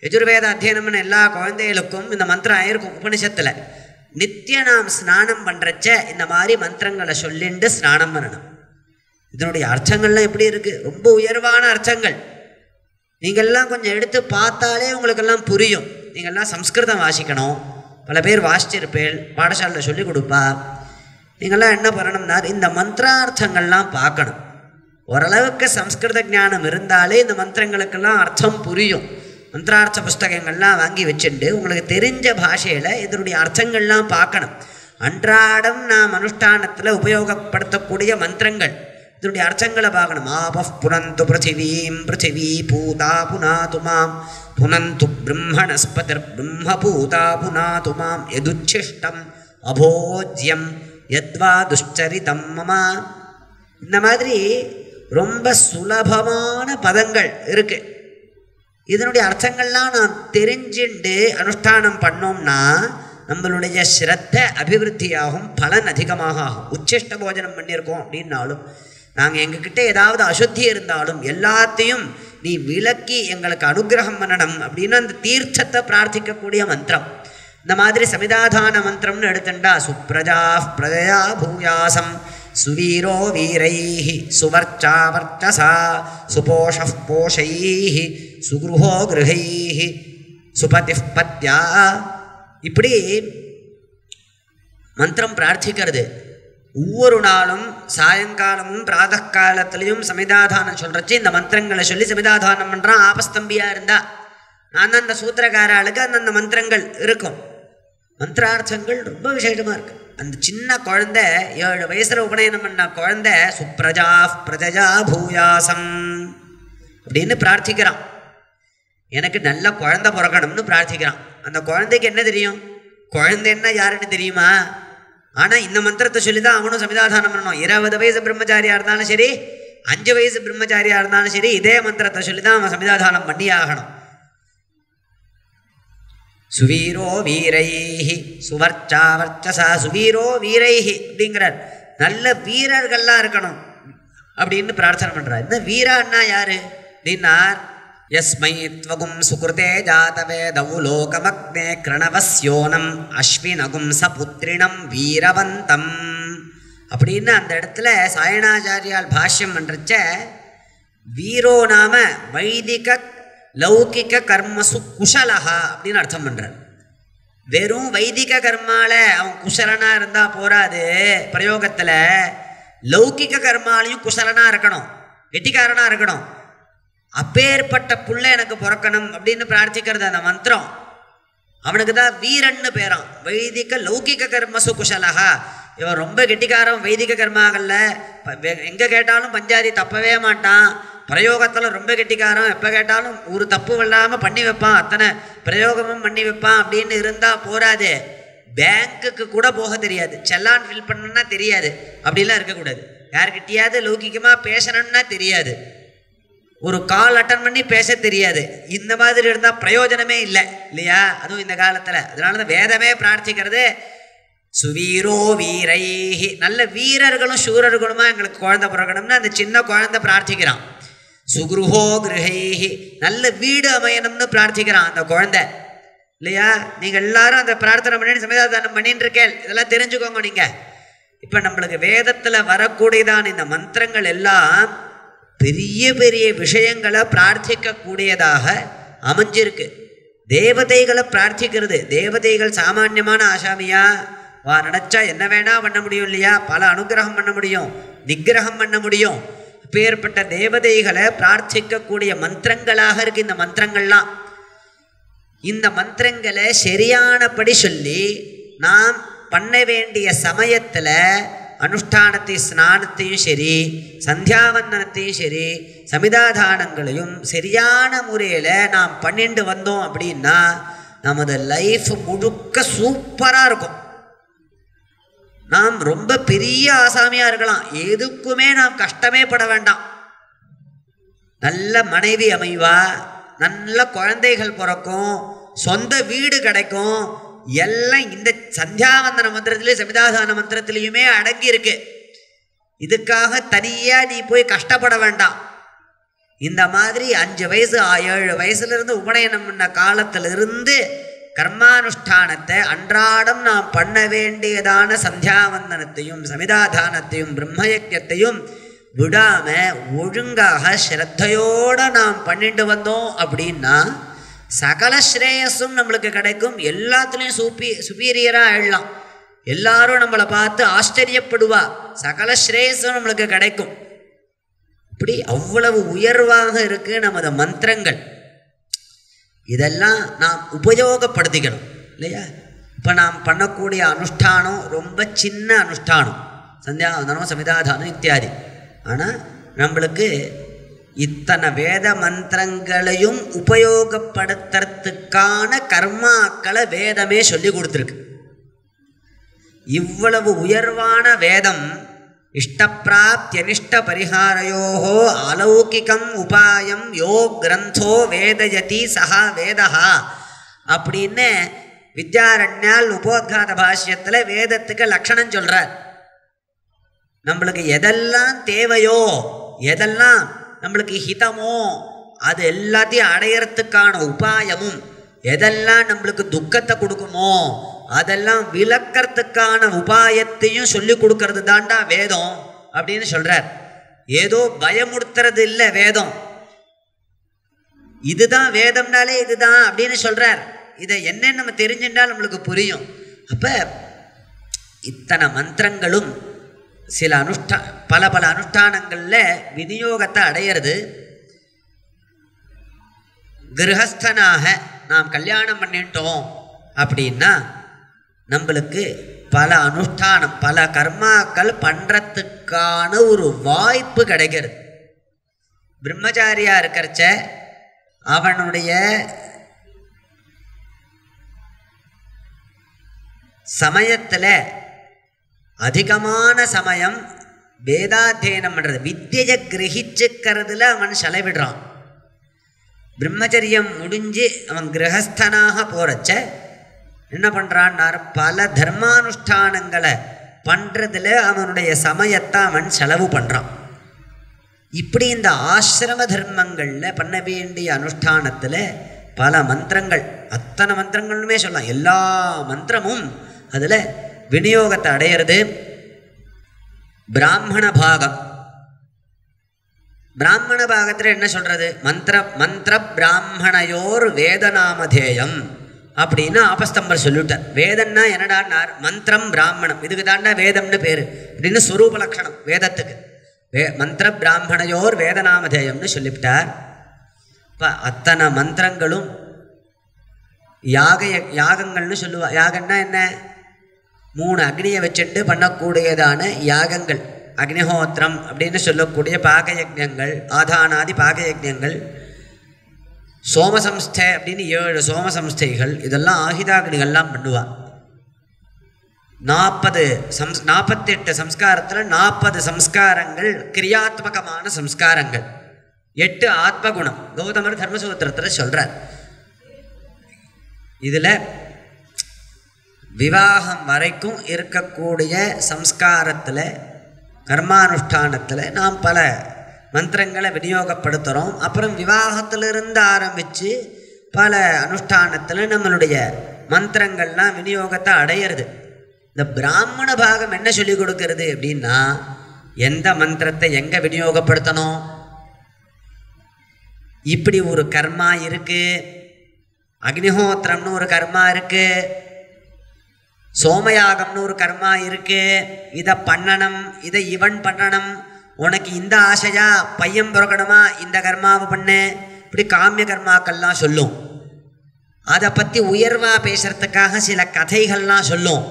யஜுர்வேத அத்தியனம்னு எல்லா குழந்தைகளுக்கும் இந்த மந்திரம் ஆயிருக்கும் உபனிஷத்தில். நித்திய நாம் ஸ்நானம் பண்ணுறச்ச இந்த மாதிரி மந்திரங்களை சொல்லிட்டு ஸ்நானம் பண்ணணும். இதனுடைய அர்த்தங்கள்லாம் எப்படி இருக்குது, ரொம்ப உயர்வான அர்த்தங்கள். நீங்கள்லாம் கொஞ்சம் எடுத்து பார்த்தாலே உங்களுக்கெல்லாம் புரியும். நீங்கள்லாம் சம்ஸ்கிருதம் வாசிக்கணும், பல பேர் வாசிச்சிருப்பேன், பாடசாலையில் சொல்லி கொடுப்பா. நீங்கள்லாம் என்ன பண்ணணும்னா இந்த மந்திரார்த்தங்கள்லாம் பார்க்கணும். ஓரளவுக்கு சம்ஸ்கிருத ஞானம் இருந்தாலே இந்த மந்திரங்களுக்கெல்லாம் அர்த்தம் புரியும். மந்திரார்த்த புஸ்தகங்கள்லாம் வாங்கி வச்சுட்டு உங்களுக்கு தெரிஞ்ச பாஷையில் இதனுடைய அர்த்தங்கள்லாம் பார்க்கணும். அன்றாடம் நாம் அனுஷ்டானத்தில் உபயோகப்படுத்தக்கூடிய மந்திரங்கள், இதனுடைய அர்த்தங்களை பார்க்கணும். ஆபஃப் புனந்து பிருத்திவீம் பிருத்திவி பூதா புனாது மாம் புனந்து பிரம்மணஸ்பதிர் பிரம்ம பூதா புனாது மாம் எதுச்சிஷ்டம் அபோஜ்யம் யத்வா துஷ்சரிதம் மமா. இந்த மாதிரி ரொம்ப சுலபமான பதங்கள் இருக்குது. இதனுடைய அர்த்தங்கள்லாம் நான் தெரிஞ்சுண்டு அனுஷ்டானம் பண்ணோம்னா நம்மளுடைய ஸ்ரத்த அபிவிருத்தியாகும், பலன் அதிகமாக ஆகும். உச்சிஷ்ட போஜனம் பண்ணியிருக்கோம் அப்படின்னாலும் நாங்கள் எங்ககிட்ட ஏதாவது அசுத்தி இருந்தாலும் எல்லாத்தையும் நீ விலக்கி எங்களுக்கு அனுகிரகம் பண்ணணும் அப்படின்னு அந்த தீர்த்தத்தை பிரார்த்திக்கக்கூடிய மந்திரம். இந்த மாதிரி சமிதாதான மந்திரம்னு எடுத்துட்டா சுப்ரஜா பிரஜயா பூயாசம் சுவீரோ வீரைஹி சுவர்ச்சா வர்ச்சசா சுபோஷ போஷைஹி சுக்ருஹோ கிருஹைஹி சுபதி பத்யா, இப்படி மந்திரம் பிரார்த்திக்கிறது. ஒவ்வொரு நாளும் சாயங்காலமும் பிராதகாலத்திலையும் சமிதாதானம் சொல்கிறச்சு இந்த மந்திரங்களை சொல்லி சமிதாதானம் பண்ணுறான். ஆபஸ்தம்பியாக இருந்தால் நான் அந்த சூத்திரக்காராளுக்கு அந்தந்த மந்திரங்கள் இருக்கும். மந்திரார்த்தங்கள் ரொம்ப விசேஷமாக இருக்குது. அந்த சின்ன குழந்தை 7 வயசில் உபநயனம் பண்ண குழந்தை சுப்ரஜா பிரஜா பூயாசம் அப்படின்னு பிரார்த்திக்கிறான். எனக்கு நல்ல குழந்தை பிறக்கணும்னு பிரார்த்திக்கிறான். அந்த குழந்தைக்கு என்ன தெரியும்? குழந்தைன்னா யாருன்னு தெரியுமா? ஆனால் இந்த மந்திரத்தை சொல்லி தான் அவனும் சமிதாதானம் பண்ணணும். 20 வயசு பிரம்மச்சாரியாக இருந்தாலும் சரி, 5 வயசு பிரம்மச்சாரியாக இருந்தாலும் சரி, இதே மந்திரத்தை சொல்லி தான் அவன் சமிதாதானம் பண்ணி ஆகணும். சுவீரோ வீரைஹி சுவர்ச்சா வர்ச்சசா சுவீரோ வீரைஹி அப்படிங்கிறார். நல்ல வீரர்கள்லாம் இருக்கணும் அப்படின்னு பிரார்த்தனை பண்ணுறார். இந்த வீரான்னா யாரு அப்படின்னார், யஸ்மை த்வகும் சுக்ருதே ஜாதவேதௌ லோகமக்னே கிரணவஸ்யோனம் அஸ்வினகும் சபுத்ரிணம் வீரவந்தம் அப்படின்னு அந்த இடத்துல சாயணாச்சாரியால் பாஷ்யம் பண்ணுறச்ச வீரோ நாம வைதிக லௌகிக கர்மசு குஷலஹா அப்படின்னு அர்த்தம் பண்ணுறார். வெறும் வைதிக கர்மால அவன் குஷலனாக இருந்தால் போராது, பிரயோகத்தில் லௌகிக கர்மாலையும் குஷலனாக இருக்கணும், கெட்டிக்காரனாக இருக்கணும். அப்பேற்பட்ட புள்ள எனக்கு பிறக்கணும் அப்படின்னு பிரார்த்திக்கிறது அந்த மந்திரம். அவனுக்கு தான் வீரன்னு பேரான். வைதிக லௌகிக கர்மசு குஷலஹா. இவன் ரொம்ப கெட்டிக்காரன் வைதிக கர்மாக்கள்ல, எங்கே கேட்டாலும் பஞ்சாதி தப்பவே மாட்டான். பிரயோகத்தில் ரொம்ப கெட்டிக்காரன், எப்போ கேட்டாலும் ஒரு தப்பு இல்லாமல் பண்ணி வைப்பான், அத்தனை பிரயோகமும் பண்ணி வைப்பான் அப்படின்னு இருந்தால் போராது. பேங்க்குக்கு கூட போக தெரியாது, செல்லான் ஃபில் பண்ணணும்னா தெரியாது, அப்படிலாம் இருக்கக்கூடாது. யார்கிட்டையாவது லௌகிகமாக பேசணும்னா தெரியாது, ஒரு கால் அட்டன் பண்ணி பேச தெரியாது. இந்த மாதிரி இருந்தால் பிரயோஜனமே இல்லை இல்லையா? அதுவும் இந்த காலத்தில். அதனால தான் வேதமே பிரார்த்திக்கிறது சுவீரோ வீரைஹி. நல்ல வீரர்களும் சூரர்களுமா எங்களுக்கு குழந்தை பிறக்கணும்னு அந்த சின்ன குழந்தை பிரார்த்திக்கிறான். சுக்ருஹோ கிருஹைஹி. நல்ல வீடு அமையணும்னு பிரார்த்திக்கிறான் அந்த குழந்தை இல்லையா? நீங்கள் எல்லாரும் அந்த பிரார்த்தனை பண்ணி சமிதாதானம் பண்ணிட்டு இருக்கேன். இதெல்லாம் தெரிஞ்சுக்கோங்க நீங்கள். இப்போ நம்மளுக்கு வேதத்தில் வரக்கூடியதான இந்த மந்திரங்கள் எல்லாம் பெரிய பெரிய விஷயங்களை பிரார்த்திக்கக்கூடியதாக அமைஞ்சிருக்கு. தேவதைகளை பிரார்த்திக்கிறது. தேவதைகள் சாமான்யமான ஆசாமியா? வா நினச்சா என்ன வேணா பண்ண முடியும் இல்லையா? பல அனுகிரகம் பண்ண முடியும், நிகிரகம் பண்ண முடியும். அப்பேற்பட்ட தேவதைகளை பிரார்த்திக்கக்கூடிய மந்திரங்களாக இருக்கு இந்த மந்திரங்கள்லாம். இந்த மந்திரங்களை சரியானபடி சொல்லி நாம் பண்ண வேண்டிய சமயத்தில் அனுஷ்டானத்தை ஸ்நானத்தையும் சரி, சந்தியாவந்தனத்தையும் சரி, சமிதாதானங்களையும் சரியான முறையில் நாம் பண்ணிட்டு வந்தோம் அப்படின்னா நமது லைஃப் முழுக்க சூப்பராக இருக்கும். நாம் ரொம்ப பெரிய ஆசாமியாக இருக்கலாம், எதுக்குமே நாம் கஷ்டமே பட வேண்டாம். நல்ல மனைவி அமைவா, நல்ல குழந்தைகள் பிறக்கும், சொந்த வீடு கிடைக்கும். எல்லாம் இந்த சந்தியாவந்தன மந்திரத்திலே சமிதாதான மந்திரத்திலையுமே அடங்கி இருக்கு. இதுக்காக தனியாக நீ போய் கஷ்டப்பட வேண்டாம். இந்த மாதிரி 5 வயசு 7 வயசுலேருந்து உபநயனம் பண்ண காலத்திலிருந்து கர்மானுஷ்டானத்தை அன்றாடம் நாம் பண்ண வேண்டியதான சந்தியாவந்தனத்தையும் சமிதாதானத்தையும் பிரம்மயஜத்தையும் விடாமல் ஒழுங்காக ஸ்ரத்தையோடு நாம் பண்ணிட்டு வந்தோம் அப்படின்னா சகல ஸ்ரேயஸும் நம்மளுக்கு கிடைக்கும். எல்லாத்துலேயும் சுப்பீரியராக ஆயிடலாம். எல்லாரும் நம்மளை பார்த்து ஆச்சரியப்படுவா. சகல ஸ்ரேயஸும் நம்மளுக்கு கிடைக்கும். இப்படி அவ்வளவு உயர்வாக இருக்கு நமது மந்திரங்கள். இதெல்லாம் நாம் உபயோகப்படுத்திக்கணும் இல்லையா? இப்போ நாம் பண்ணக்கூடிய அனுஷ்டானம் ரொம்ப சின்ன அனுஷ்டானம், சந்தியாவந்தனம் சமிதாதானம் இத்தியாதி. ஆனால் நம்மளுக்கு இத்தனை வேத மந்திரங்களையும் உபயோகப்படுத்துறதுக்கான கர்மாக்களை வேதமே சொல்லி கொடுத்துருக்கு. இவ்வளவு உயர்வான வேதம் இஷ்டப்பிராப்தியனிஷ்ட பரிகாரயோஹோ அலௌகிகம் உபாயம் யோ கிரந்தோ வேதயதி சஹா வேதஹா அப்படின்னு வித்யாரண்யால் உபோத்காத பாஷ்யத்தில் வேதத்துக்கு லக்ஷணம் சொல்கிறார். நம்மளுக்கு எதெல்லாம் தேவையோ, எதெல்லாம் நம்மளுக்கு ஹிதமோ அது எல்லாத்தையும் அடையறதுக்கான உபாயமும், எதெல்லாம் நம்மளுக்கு துக்கத்தை கொடுக்குமோ அதெல்லாம் விளக்கறதுக்கான உபாயத்தையும் சொல்லி கொடுக்கறது தாண்டா வேதம் அப்படின்னு சொல்றார். ஏதோ பயமுறுத்துறது இல்லை வேதம், இதுதான் வேதம்னாலே இதுதான் அப்படின்னு சொல்றார். இதை என்னன்னு நம்ம தெரிஞ்சுட்டால் நம்மளுக்கு புரியும். அப்ப இத்தனை மந்திரங்களும் சில பல அனுஷ்டானங்கள்ல விநியோகத்தை அடையிறது. கிரகஸ்தனாக நாம் கல்யாணம் பண்ணிட்டோம் அப்படின்னா நம்மளுக்கு பல அனுஷ்டானம், பல கர்மாக்கள் பண்றதுக்கான ஒரு வாய்ப்பு கிடைக்கிறது. பிரம்மச்சாரியா இருக்கிறச்ச அவனுடைய சமயத்துல அதிகமான சமயம் வேதாத்தியனம் பண்றது, வித்தியை கிரகிச்சுக்கிறதுல அவன் செலவிடுறான். பிரம்மச்சரியம் முடிஞ்சு அவன் கிரகஸ்தனாக போறச்ச என்ன பண்றான்னார், பல தர்மானுஷ்டானங்களை பண்றதுல அவனுடைய சமயத்தை அவன் செலவு பண்றான். இப்படி இந்த ஆசிரம தர்மங்கள்ல பண்ண வேண்டிய அனுஷ்டானத்துல பல மந்திரங்கள், அத்தனை மந்திரங்களுமே சொல்லலாம், எல்லா மந்திரமும் அதுல விநியோகத்தை அடையிறது. பிராமண பாகம், பிராமண பாகத்தில் என்ன சொல்றது, மந்திர பிராமணையோர் வேதநாமதேயம் அப்படின்னு ஆபஸ்தம்பர் சொல்லிட்டார். வேதம்னா என்னடான்னார், மந்திரம் பிராமணம், இதுக்கு தாண்டா வேதம்னு பேரு அப்படின்னு ஸ்வரூப லட்சணம் வேதத்துக்கு. மந்திர பிராமணையோர் வேதநாமதேயம்னு சொல்லிவிட்டார். இப்போ அத்தனை மந்திரங்களும் யாகங்கள்னு சொல்லுவா. யாகம்னா என்ன, 3 அக்னியை வச்சுட்டு பண்ணக்கூடியதான யாகங்கள், அக்னிஹோத்திரம் அப்படின்னு சொல்லக்கூடிய பாகயஜ்ஞங்கள், ஆதானாதி பாகயஜ்ஞங்கள், சோமசம்ஸ்தை அப்படின்னு 7 சோமசம்ஸ்தைகள், இதெல்லாம் ஆயுதாக்னிகள்லாம் பண்ணுவா. 48 சம்ஸ்காரத்தில் 40 சம்ஸ்காரங்கள் கிரியாத்மகமான சம்ஸ்காரங்கள், 8 ஆத்மகுணம் கௌதமர் தர்மசூத்திரத்தில் சொல்றார். இதில் விவாகம் வரைக்கும் இருக்கக்கூடிய சம்ஸ்காரத்தில், கர்மானுஷ்டானத்தில் நாம் பல மந்திரங்களை விநியோகப்படுத்துகிறோம். அப்புறம் விவாகத்திலிருந்து ஆரம்பித்து பல அனுஷ்டானத்தில் நம்மளுடைய மந்திரங்கள்லாம் விநியோகத்தை அடையிறது. இந்த பிராமண பாகம் என்ன சொல்லி கொடுக்கறது அப்படின்னா, எந்த மந்திரத்தை எங்கே விநியோகப்படுத்தணும், இப்படி ஒரு கர்மா இருக்கு, அக்னிஹோத்திரம்னு ஒரு கர்மா இருக்கு, சோமயாகம்னு ஒரு கர்மா இருக்கு, இதை பண்ணணும், இதை இவன் பண்ணணும், உனக்கு இந்த ஆசையா, பையன் பிறக்கணுமா, இந்த கர்மாவை பண்ணு, இப்படி காமிய கர்மாக்கள்லாம் சொல்லும். அதை பற்றி உயர்வாக பேசுறதுக்காக சில கதைகள்லாம் சொல்லும்.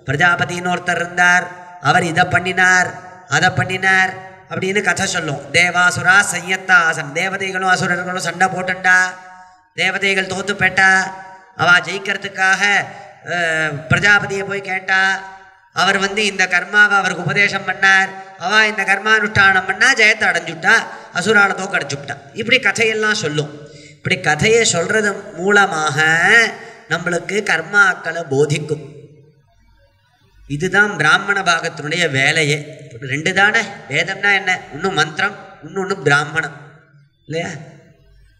பிரஜாபதினு ஒருத்தர் இருந்தார், அவர் இதை பண்ணினார் அதை பண்ணினார் அப்படின்னு கதை சொல்லும். தேவாசுரா சையத்தா ஆசன், தேவதைகளும் அசுரர்களும் சண்டை போட்டுண்டா, தேவதைகள் தோத்து போட்டா, அவள் ஜெயிக்கிறதுக்காக பிரஜாபதியை போய் கேட்டா, அவர் இந்த கர்மாவை அவருக்கு உபதேசம் பண்ணார், அவள் இந்த கர்மானுஷ்டானம் பண்ணால் ஜெயத்தை அடைஞ்சுட்டா, அசுரால தோக்கடிச்சுட்டா. இப்படி கதையெல்லாம் சொல்லும். இப்படி கதையை சொல்கிறது மூலமாக நம்மளுக்கு கர்மாக்களை போதிக்கும். இதுதான் பிராமண பாகத்தினுடைய வேலையே. 2 தானே, வேதம்னா என்ன, இன்னும் மந்திரம், இன்னொன்று பிராமணம் இல்லையா.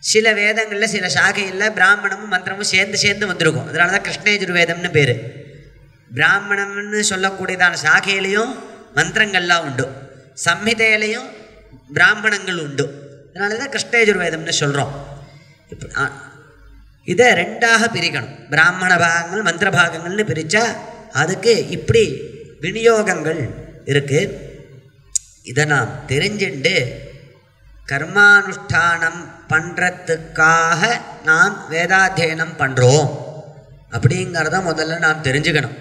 சில வேதங்களில் சில சாகையில் பிராமணமும் மந்திரமும் சேர்ந்து வந்திருக்கும். அதனால தான் கிருஷ்ணயஜுர்வேதம்னு பேர். பிராமணம்னு சொல்லக்கூடியதான சாகையிலையும் மந்திரங்கள்லாம் உண்டு, சம்ஹிதையிலையும் பிராமணங்கள் உண்டு. அதனால தான் கிருஷ்ணயஜுர்வேதம்னு சொல்கிறோம். இப்போ இதை 2ஆக பிரிக்கணும், பிராமண பாகங்கள் மந்திர பாகங்கள்னு பிரித்தா அதுக்கு இப்படி விநியோகங்கள் இருக்குது. இதை நாம் தெரிஞ்சுண்டு கர்மானுஷ்டானம் பண்ணுறதுக்காக நாம் வேதாத்தியனம் பண்ணுறோம் அப்படிங்கிறத முதல்ல நாம் தெரிஞ்சுக்கணும்.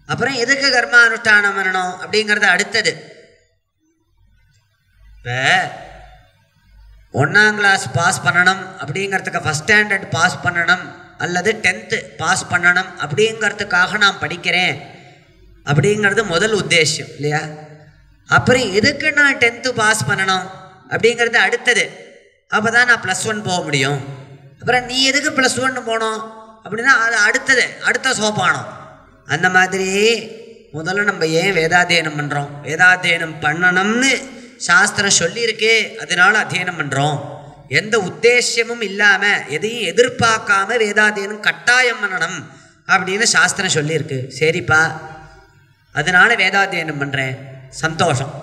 அப்புறம் எதுக்கு கர்மானுஷ்டானம் பண்ணணும் அப்படிங்கிறது அடுத்தது. இப்போ 1ஆம் கிளாஸ் பாஸ் பண்ணணும் அப்படிங்கிறதுக்கு, ஃபஸ்ட் ஸ்டாண்டர்ட் பாஸ் பண்ணணும் அல்லது 10th பாஸ் பண்ணணும் அப்படிங்கிறதுக்காக நான் படிக்கிறேன் அப்படிங்கிறது முதல் உத்தேசம் இல்லையா. அப்புறம் எதுக்கு நான் 10th பாஸ் பண்ணணும் அப்படிங்கிறது அடுத்தது. அப்போ தான் நான் +1 போக முடியும். அப்புறம் நீ எதுக்கு +1 போகணும் அப்படின்னா அது அடுத்தது, அடுத்த சோப்பானம். அந்த மாதிரி முதல்ல நம்ம ஏன் வேதாத்தியனம் பண்ணுறோம்? வேதாத்தியனம் பண்ணணும்னு சாஸ்திரம் சொல்லியிருக்கு, அதனால அத்தியனம் பண்ணுறோம். எந்த உத்தேசியமும் இல்லாமல் எதையும் எதிர்பார்க்காம வேதாத்தியனம் கட்டாயம் பண்ணணும் அப்படின்னு சாஸ்திரம் சொல்லியிருக்கு. சரிப்பா, அதனால வேதாத்தியனம் பண்ணுறேன், சந்தோஷம்.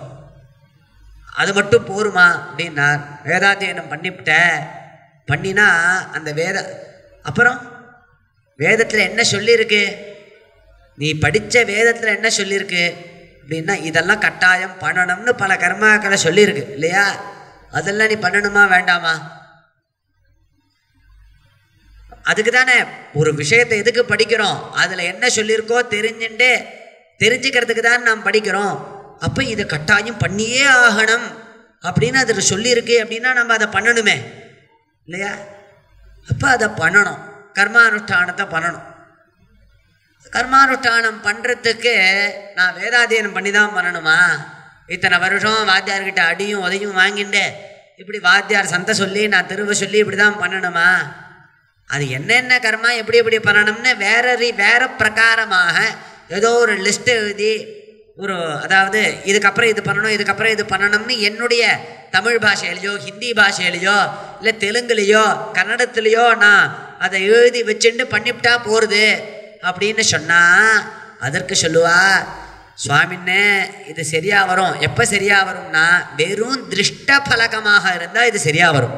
அது மட்டும் போருமா அப்படின்னார். வேதாத்தியனம் பண்ணினா அந்த அப்புறம் வேதத்தில் என்ன சொல்லியிருக்கு, நீ படித்த வேதத்தில் என்ன சொல்லியிருக்கு அப்படின்னா இதெல்லாம் கட்டாயம் பண்ணணும்னு பல கர்மாக்களை சொல்லியிருக்கு இல்லையா? அதெல்லாம் நீ பண்ணணுமா வேண்டாமா? அதுக்கு தானே ஒரு விஷயத்தை எதுக்கு படிக்கிறோம்? அதில் என்ன சொல்லியிருக்கோ தெரிஞ்சுக்கிறதுக்கு தான் நாம் படிக்கிறோம். அப்போ இதை கட்டாயம் பண்ணியே ஆகணும் அப்படின்னு அதில் சொல்லியிருக்கு அப்படின்னா நம்ம அதை பண்ணணுமே இல்லையா? அப்போ அதை பண்ணணும், கர்மானுஷ்டானத்தை பண்ணணும். கர்மானுஷ்டானம் பண்ணுறதுக்கு நான் வேதாத்தியனம் பண்ணி தான் பண்ணணுமா? இத்தனை வருஷம் வாத்தியார்கிட்ட அடியும் உதையும் வாங்கிட்டு இப்படி வாத்தியார் சந்தை சொல்லி நான் திரும்ப சொல்லி இப்படி தான் பண்ணணுமா? அது என்னென்ன கர்மா எப்படி எப்படி பண்ணணும்னு வேற பிரகாரமாக ஏதோ ஒரு லிஸ்ட்டு எழுதி அதாவது இதுக்கப்புறம் இது பண்ணணும் இதுக்கப்புறம் இது பண்ணணும்னு என்னுடைய தமிழ் பாஷையிலையோ ஹிந்தி பாஷையிலையோ இல்லை தெலுங்குலேயோ கன்னடத்துலேயோ நான் அதை எழுதி வச்சுட்டு பண்ணிவிட்டா போகிறது அப்படின்னு சொன்னால் அதற்கு சொல்லுவா, சுவாமின்னு இது சரியாக வரும். எப்போ சரியாக வரும்னா வெறும் திருஷ்ட பலகமாக இருந்தால் இது சரியாக வரும்.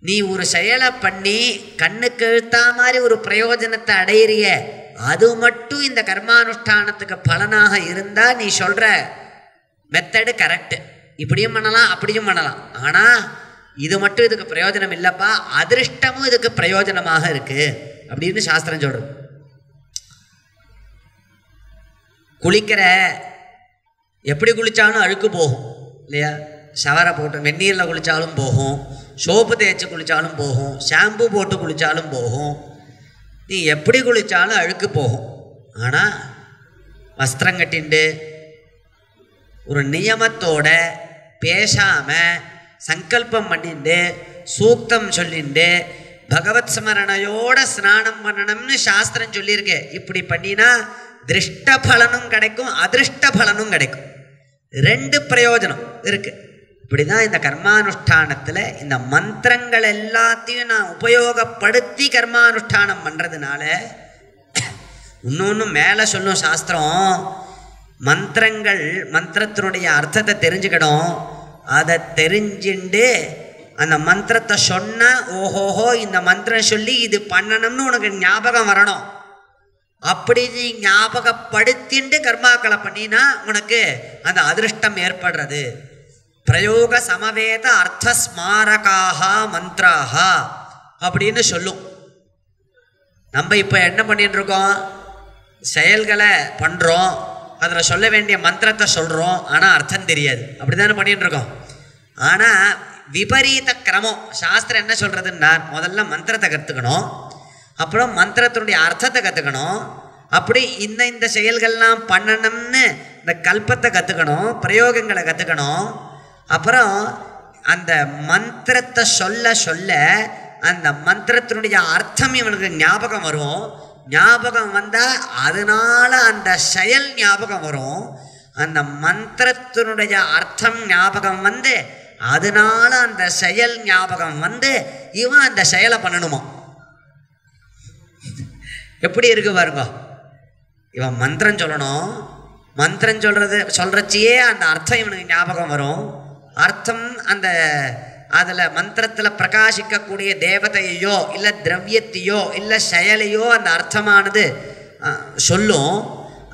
நீ ஒரு செயலை பண்ணி கண்ணுக்கு எழுத்தா மாதிரி ஒரு பிரயோஜனத்தை அடையிறிய, அது மட்டும் இந்த கர்மானுஷ்டானத்துக்கு பலனாக இருந்தால் நீ சொல்கிற மெத்தடு கரெக்டு. இப்படியும் பண்ணலாம் அப்படியும் பண்ணலாம். ஆனால் இது மட்டும் இதுக்கு பிரயோஜனம் இல்லைப்பா, அதிருஷ்டமும் இதுக்கு பிரயோஜனமாக இருக்குது அப்படின்னு சாஸ்திரம் சொல்கிறது. குளிக்கிற எப்படி குளித்தாலும் அழுக்கு போகும் இல்லையா? ஷவரை போட்டு வெந்நீரில் குளித்தாலும் போகும், சோப்பு தேய்ச்சி குளித்தாலும் போகும், ஷாம்பு போட்டு குளித்தாலும் போகும், நீ எப்படி குளித்தாலும் அழுக்கு போகும். ஆனால் வஸ்திரம் கட்டிண்டு ஒரு நியமத்தோட பேசாமல் சங்கல்பம் பண்ணிட்டு சூக்தம் சொல்லிட்டு பகவத் ஸ்மரணையோட ஸ்நானம் பண்ணணும்னு சாஸ்திரம் சொல்லியிருக்கு. இப்படி பண்ணினா திருஷ்ட பலனும் கிடைக்கும், அதிருஷ்ட பலனும் கிடைக்கும். ரெண்டு பிரயோஜனம் இருக்குது. இப்படி தான் இந்த கர்மானுஷ்டானத்தில் இந்த மந்திரங்கள் எல்லாத்தையும் நான் உபயோகப்படுத்தி கர்மானுஷ்டானம் பண்ணுறதுனால இன்னொன்று மேலே சொல்லும் சாஸ்திரம். மந்திரத்தினுடைய அர்த்தத்தை தெரிஞ்சுக்கணும். அதை தெரிஞ்சுண்டு அந்த மந்திரத்தை சொன்னால் ஓஹோஹோ இந்த மந்திரம் சொல்லி இது பண்ணணும்னு உனக்கு ஞாபகம் வரணும். அப்படி நீ ஞாபகப்படுத்திண்டு கர்மாக்களை பண்ணினா உனக்கு அந்த அதிருஷ்டம் ஏற்படுறது. பிரயோக சமவேத அர்த்த ஸ்மாரகாக மந்திராக அப்படின்னு சொல்லும். நம்ம இப்போ என்ன பண்ணிட்டு இருக்கோம்? செயல்களை பண்ணுறோம், அதில் சொல்ல வேண்டிய மந்திரத்தை சொல்கிறோம், ஆனால் அர்த்தம் தெரியாது. அப்படி தானே பண்ணிட்டு இருக்கோம். ஆனால் விபரீத கிரமம் சாஸ்திரம் என்ன சொல்கிறதுன்னா முதல்ல மந்திரத்தை கற்றுக்கணும், அப்புறம் மந்திரத்தினுடைய அர்த்தத்தை கற்றுக்கணும், அப்படி இந்த செயல்கள்லாம் பண்ணணும்னு இந்த கல்பத்தை கற்றுக்கணும், பிரயோகங்களை கற்றுக்கணும். அப்புறம் அந்த மந்திரத்தை சொல்ல அந்த மந்திரத்தினுடைய அர்த்தம் இவனுக்கு ஞாபகம் வரும். ஞாபகம் வந்தால் அதனால் அந்த செயல் ஞாபகம் வரும். அந்த மந்திரத்தினுடைய அர்த்தம் ஞாபகம் வந்து அதனால் அந்த செயல் ஞாபகம் வந்து இவன் அந்த செயலை பண்ணணுமா? எப்படி இருக்கு பாருங்க. இவன் மந்திரம் சொல்லணும், மந்திரம் சொல்கிறச்சியே அந்த அர்த்தம் இவனுக்கு ஞாபகம் வரும். அர்த்தம் அந்த அதில் மந்திரத்தில் பிரகாசிக்கக்கூடிய தேவதையோ இல்லை திரவியத்தையோ இல்லை செயலையோ அந்த அர்த்தமானது சொல்லும்.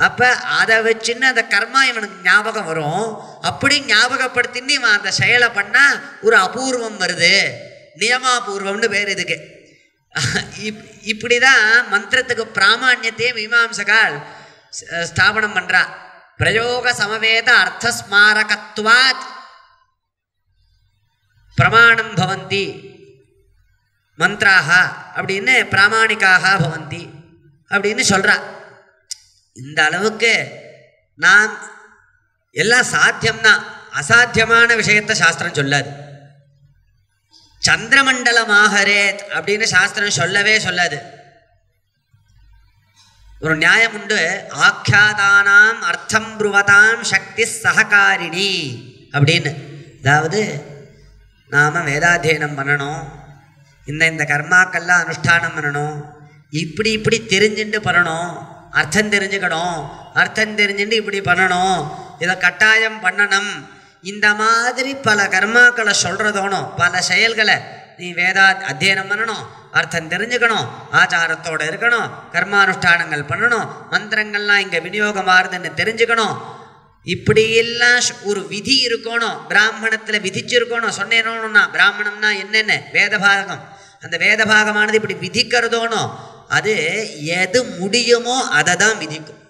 அப்போ அதை வச்சுன்னு அந்த கர்மா இவனுக்கு ஞாபகம் வரும். அப்படி ஞாபகப்படுத்தின்னு இவன் அந்த செயலை பண்ணால் ஒரு அபூர்வம் வருது, நியமாபூர்வம்னு பேர் இதுக்கு. இப்படி தான் மந்திரத்துக்கு பிராமான்யத்தையே மீமாம்சகால் ஸ்தாபனம் பண்ணுறா. பிரயோக சமவேத அர்த்தஸ்மாரகத்வாத் பிரமாணம் பவந்தி மந்திராக அப்படின்னு பிராமாணிக்காக பவந்தி அப்படின்னு சொல்கிறா. இந்த அளவுக்கு நாம் எல்லாம் சாத்தியம்தான், அசாத்தியமான விஷயத்தை சாஸ்திரம் சொல்லாது. சந்திரமண்டலம் ஆகரேத் அப்படின்னு சாஸ்திரம் சொல்லவே சொல்லாது. ஒரு நியாயம் உண்டு. ஆக்கியாதானாம் அர்த்தம் ப்ருவதாம் சக்தி சககாரிணி அப்படின்னு. அதாவது நாம் வேதாத்தியனம் பண்ணணும், இந்த கர்மாக்கள்லாம் அனுஷ்டானம் பண்ணணும், இப்படி தெரிஞ்சுட்டு பண்ணணும், அர்த்தம் தெரிஞ்சுக்கணும், அர்த்தம் தெரிஞ்சுட்டு இப்படி பண்ணணும், இதை கட்டாயம் பண்ணணும், இந்த மாதிரி பல கர்மாக்களை சொல்கிறதோணும். பல செயல்களை நீ அத்தியனம் பண்ணணும், அர்த்தம் தெரிஞ்சுக்கணும், ஆச்சாரத்தோடு இருக்கணும், கர்மானுஷ்டானங்கள் பண்ணணும், மந்திரங்கள்லாம் இங்கே விநியோகமாகுதுன்னு தெரிஞ்சுக்கணும், இப்படியெல்லாம் ஒரு விதி இருக்கணும். பிராமணத்தில் விதிச்சிருக்கணும். சொன்னேனோன்னா பிராமணம்னா என்னென்ன வேதபாகம், அந்த வேதபாகமானது இப்படி விதிக்கிறதோனோ அது எது முடியுமோ அதை தான் விதிக்கும்.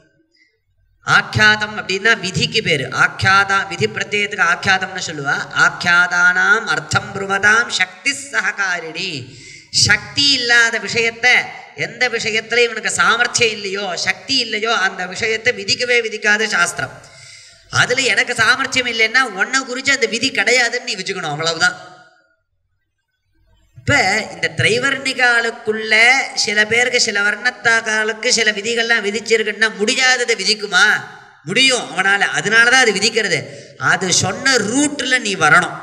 ஆக்கியாதம் அப்படின்னா விதிக்கு பேர். ஆக்கியாதா விதி பிரத்யேகத்துக்கு ஆக்கியாதம்னு சொல்லுவா. ஆக்கியாதானாம் அர்த்தம் ப்ருவதாம் சக்தி சககாரிணி. சக்தி இல்லாத விஷயத்தை, எந்த விஷயத்துல இவனுக்கு சாமர்த்தியம் இல்லையோ, சக்தி இல்லையோ, அந்த விஷயத்தை விதிக்கவே விதிக்காது சாஸ்திரம். அதுல எனக்கு சாமர்த்தியம் இல்லைன்னா ஒன்றை குறித்து அந்த விதி கிடையாதுன்னு நீ வச்சுக்கணும், அவ்வளவுதான். இப்போ இந்த திரைவர்ணிகாலுக்குள்ள சில பேருக்கு, சில வர்ணத்தாக்காலுக்கு சில விதிகள்லாம் விதிச்சிருக்குன்னா முடியாததை விதிக்குமா? முடியும் அவனால். அதனால தான் அது விதிக்கிறது. அது சொன்ன ரூட்டில் நீ வரணும்,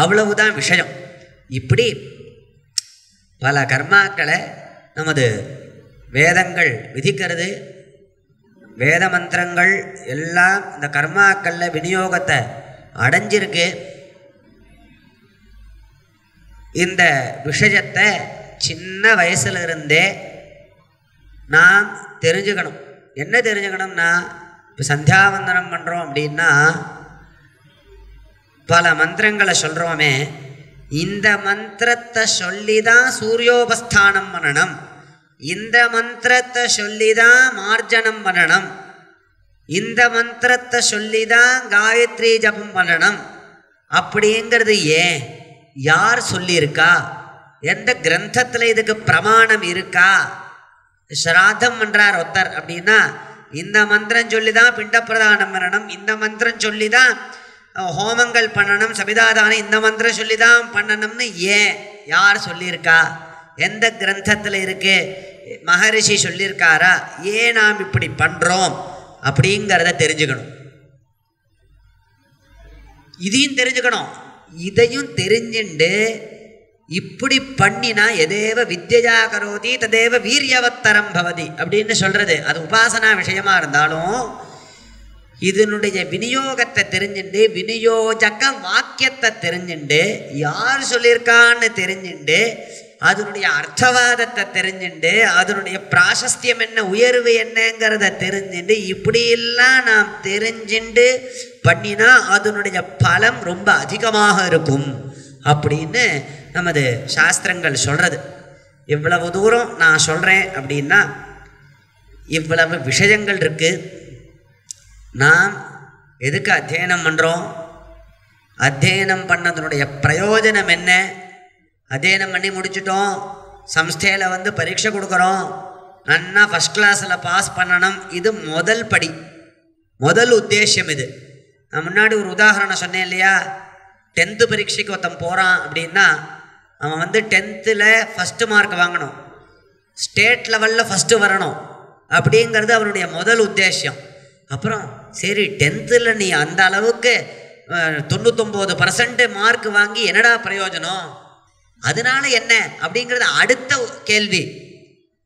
அவ்வளவுதான் விஷயம். இப்படி பல கர்மாக்களை நமது வேதங்கள் விதிக்கிறது. வேத மந்திரங்கள் எல்லாம் இந்த கர்மாக்களில் விநியோகத்தை அடைஞ்சிருக்கு. இந்த விஷயத்தை சின்ன வயசுல இருந்தே நாம் தெரிஞ்சுக்கணும். என்ன தெரிஞ்சுக்கணும்னா, இப்போ சந்தியாவந்தனம் பண்ணுறோம் அப்படின்னா பல மந்திரங்களை சொல்கிறோமே, இந்த மந்திரத்தை சொல்லி தான் சூரியோபஸ்தானம் பண்ணணும், இந்த மந்திரத்தை சொல்லி தான் மார்ஜனம் பண்ணணும், இந்த மந்திரத்தை சொல்லி தான் காயத்ரி ஜபம் பண்ணணும் அப்படிங்கிறது ஏன், யார் சொல்லியிருக்கா, எந்த கிரந்தத்தில் இதுக்கு பிரமாணம் இருக்கா? ஸ்ராத்தம் பண்ணுறார் ஒருத்தர் அப்படின்னா இந்த மந்திரம் சொல்லி தான் பிண்ட பிரதானம் பண்ணணும், இந்த மந்திரம் சொல்லி தான் ஹோமங்கள் பண்ணணும், சபிதாதானம் இந்த மந்திரம் சொல்லி தான் பண்ணணும்னு ஏன், யார் சொல்லியிருக்கா, எந்த கிரந்தத்தில் இருக்கு, மகரிஷி சொல்லியிருக்காரா, ஏன் நாம் இப்படி பண்ணுறோம் அப்படிங்கிறத தெரிஞ்சுக்கணும். இதையும் தெரிஞ்சுக்கணும். இதையும் தெரிஞ்சுண்டு இப்படி பண்ணினா எதேவ வித்யா கரோதி ததேவ வீரியவத்தரம் பவதி அப்படின்னு சொல்கிறது. அது உபாசனா விஷயமா இருந்தாலும் இதனுடைய விநியோகத்தை தெரிஞ்சுண்டு, விநியோஜக வாக்கியத்தை தெரிஞ்சுண்டு, யார் சொல்லியிருக்கான்னு தெரிஞ்சுண்டு, அதனுடைய அர்த்தவாதத்தை தெரிஞ்சுண்டு, அதனுடைய பிராசஸ்தியம் என்ன, உயர்வு என்னங்கிறத தெரிஞ்சுண்டு, இப்படியெல்லாம் நாம் தெரிஞ்சுண்டு பண்ணினா அதனுடைய பலம் ரொம்ப அதிகமாக இருக்கும் அப்படின்னு நமது சாஸ்திரங்கள் சொல்கிறது. இவ்வளவு தூரம் நான் சொல்கிறேன் அப்படின்னா இவ்வளவு விஷயங்கள் இருக்குது. நாம் எதுக்கு அத்தியனம் பண்ணுறோம், அத்தியனம் பண்ணதனுடைய பிரயோஜனம் என்ன, அத்தியனம் பண்ணி முடிச்சிட்டோம், சம்ஸ்தையில் பரீட்சை கொடுக்குறோம், நன்னா ஃபஸ்ட் கிளாஸில் பாஸ் பண்ணணும், இது முதல் படி, முதல் உத்தேசம். இது நான் முன்னாடி ஒரு உதாரணம் சொன்னேன் இல்லையா, 10th பரீட்சைக்கு ஒருத்தன் போகிறான் அப்படின்னா அவன் 10th ஃபஸ்ட்டு மார்க் வாங்கணும், ஸ்டேட் லெவலில் ஃபஸ்ட்டு வரணும் அப்படிங்கிறது அவனுடைய முதல் உத்தேசம். அப்புறம் சரி 10th நீ அந்த அளவுக்கு 99% மார்க் வாங்கி என்னடா பிரயோஜனம், அதனால என்ன அப்படிங்கிறது அடுத்த கேள்வி.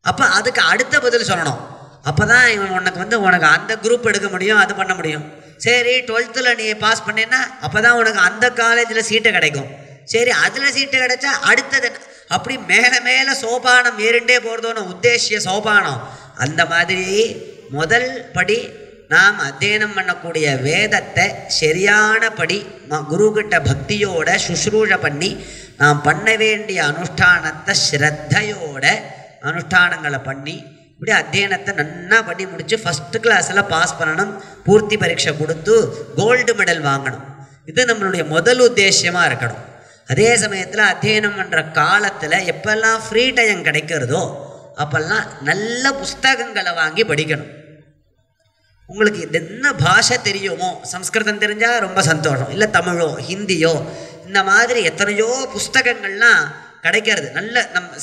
அப்போ அதுக்கு அடுத்த பதில் சொல்லணும். அப்போ தான் உனக்கு அந்த குரூப் எடுக்க முடியும், அது பண்ண முடியும். சரி 12th நீ பாஸ் பண்ணேன்னா அப்போ தான் உனக்கு அந்த காலேஜில் சீட்டு கிடைக்கும். சரி அதில் சீட்டு கிடைச்சா அடுத்தது, அப்படி மேலே மேலே சோபானம் ஏறிண்டே போகிறதோன்னு உத்தேசிய சோபானம். அந்த மாதிரி முதல் படி நாம் அத்தியனம் பண்ணக்கூடிய வேதத்தை சரியானபடி குருக்கிட்ட பக்தியோட சுஷ்ரூஷை பண்ணி நாம் பண்ண வேண்டிய அனுஷ்டானத்தை ஸ்ரத்தையோட அனுஷ்டானங்களை பண்ணி இப்படி அத்தியனத்தை நன்னா பண்ணி முடித்து ஃபஸ்ட்டு கிளாஸில் பாஸ் பண்ணணும், பூர்த்தி பரீட்சை கொடுத்து கோல்டு மெடல் வாங்கணும். இது நம்மளுடைய முதல் உத்தேசியமாக இருக்கணும். அதே சமயத்தில் அத்தியனம் பண்ணுற காலத்தில் எப்பெல்லாம் ஃப்ரீ டைம் கிடைக்கிறதோ அப்போல்லாம் நல்ல புஸ்தகங்களை வாங்கி படிக்கணும். உங்களுக்கு என்ன பாஷை தெரியுமோ, சம்ஸ்கிருதம் தெரிஞ்சால் ரொம்ப சந்தோஷம், இல்லை தமிழோ ஹிந்தியோ இந்த மாதிரி எத்தனையோ புஸ்தகங்கள்லாம் கிடைக்கிறது. நல்ல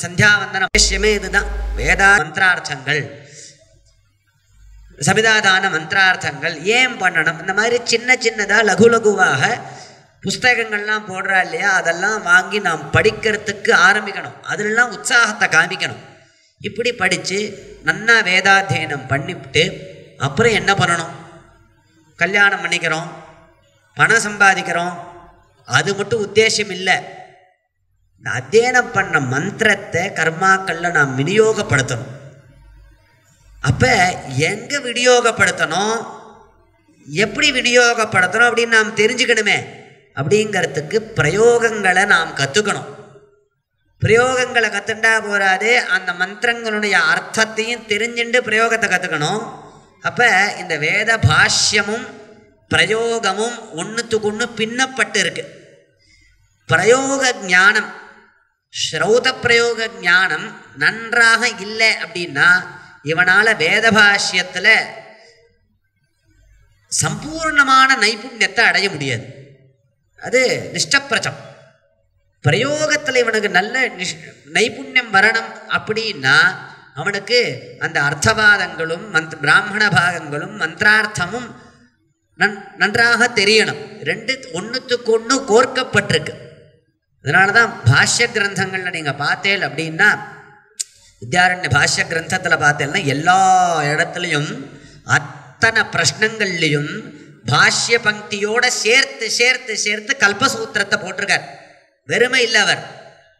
சந்தியாவந்தன விஷயமே இதுதான், வேதா மந்திரார்த்தங்கள். சபிதாதான மந்திரார்த்தங்கள் ஏன் பண்ணணும், இந்த மாதிரி சின்ன சின்னதாக லகு லகுவாக புஸ்தகங்கள்லாம் போடுறா இல்லையா, அதெல்லாம் வாங்கி நாம் படிக்கிறதுக்கு ஆரம்பிக்கணும். அதிலெல்லாம் உற்சாகத்தை காமிக்கணும். இப்படி படித்து நன்னா வேதாத்தியனம் பண்ணிவிட்டு அப்புறம் என்ன பண்ணணும், கல்யாணம் பண்ணிக்கிறோம், பணம் சம்பாதிக்கிறோம், அது மட்டும் உத்தேசம் இல்லை. இந்த அத்தியனம் பண்ண மந்திரத்தை கர்மாக்களில் நாம் விநியோகப்படுத்தணும். அப்போ எங்கே விநியோகப்படுத்தணும், எப்படி விநியோகப்படுத்தணும் அப்படின்னு நாம் தெரிஞ்சுக்கணுமே. அப்படிங்கிறதுக்கு பிரயோகங்களை நாம் கற்றுக்கணும். பிரயோகங்களை கற்றுண்டா போராது, அந்த மந்திரங்களுடைய அர்த்தத்தையும் தெரிஞ்சுட்டு பிரயோகத்தை கற்றுக்கணும். அப்போ இந்த வேத பாஷ்யமும் பிரயோகமும் ஒன்றுத்துக்கு ஒன்று பின்னப்பட்டு இருக்கு. பிரயோக ஞானம், ஸ்ரௌத பிரயோக ஞானம் நன்றாக இல்லை அப்படின்னா இவனால் வேத பாஷ்யத்தில் சம்பூர்ணமான நைபுண்யத்தை அடைய முடியாது. அது நிஷ்டப்பிரச்சம். பிரயோகத்தில் இவனுக்கு நல்ல நைபுண்யம் வரணும் அப்படின்னா அவனுக்கு அந்த அர்த்தவாதங்களும் பிராமண பாகங்களும் மந்திரார்த்தமும் நன்றாக தெரியணும். ரெண்டு ஒன்றுத்துக்கு ஒன்று கோர்க்கப்பட்டிருக்கு. அதனால தான் பாஷ்ய கிரந்தங்களில் நீங்கள் பார்த்தேன் அப்படின்னா, வித்யாரண்ய பாஷ்ய கிரந்தத்தில் பார்த்தேன்னா எல்லா இடத்துலையும் அத்தனை பிரஷ்னங்கள்லையும் பாஷ்ய பங்கியோட சேர்த்து சேர்த்து சேர்த்து கல்பசூத்திரத்தை போட்டிருக்கார். வெறுமை இல்லை, அவர்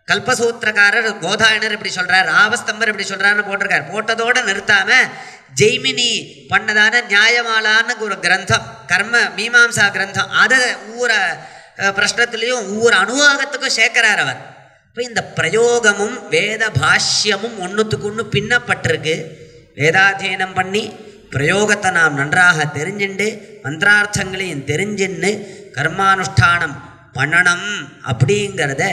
கல்பசூத்திரக்காரர் கோதாயனர் இப்படி சொல்கிறார், ராவஸ்தம்பர் இப்படி சொல்கிறாருன்னு போட்டிருக்கார். போட்டதோடு நிறுத்தாமல் ஜெய்மினி பண்ணதான நியாயமாலான்னு ஒரு கிரந்தம், கர்ம மீமாம்சா கிரந்தம், அதை ஒவ்வொரு பிரஷ்னத்துலேயும் ஒவ்வொரு அனுவாகத்துக்கும் சேர்க்கிறார் அவர். இப்போ இந்த பிரயோகமும் வேத பாஷ்யமும் ஒன்றுத்துக்கு ஒன்று பின்னப்பட்டிருக்கு. வேதாத்தியனம் பண்ணி பிரயோகத்தை நாம் நன்றாக தெரிஞ்சுண்டு மந்திரார்த்தங்களையும் தெரிஞ்சுன்னு கர்மானுஷ்டானம் பண்ணணும் அப்படிங்கிறத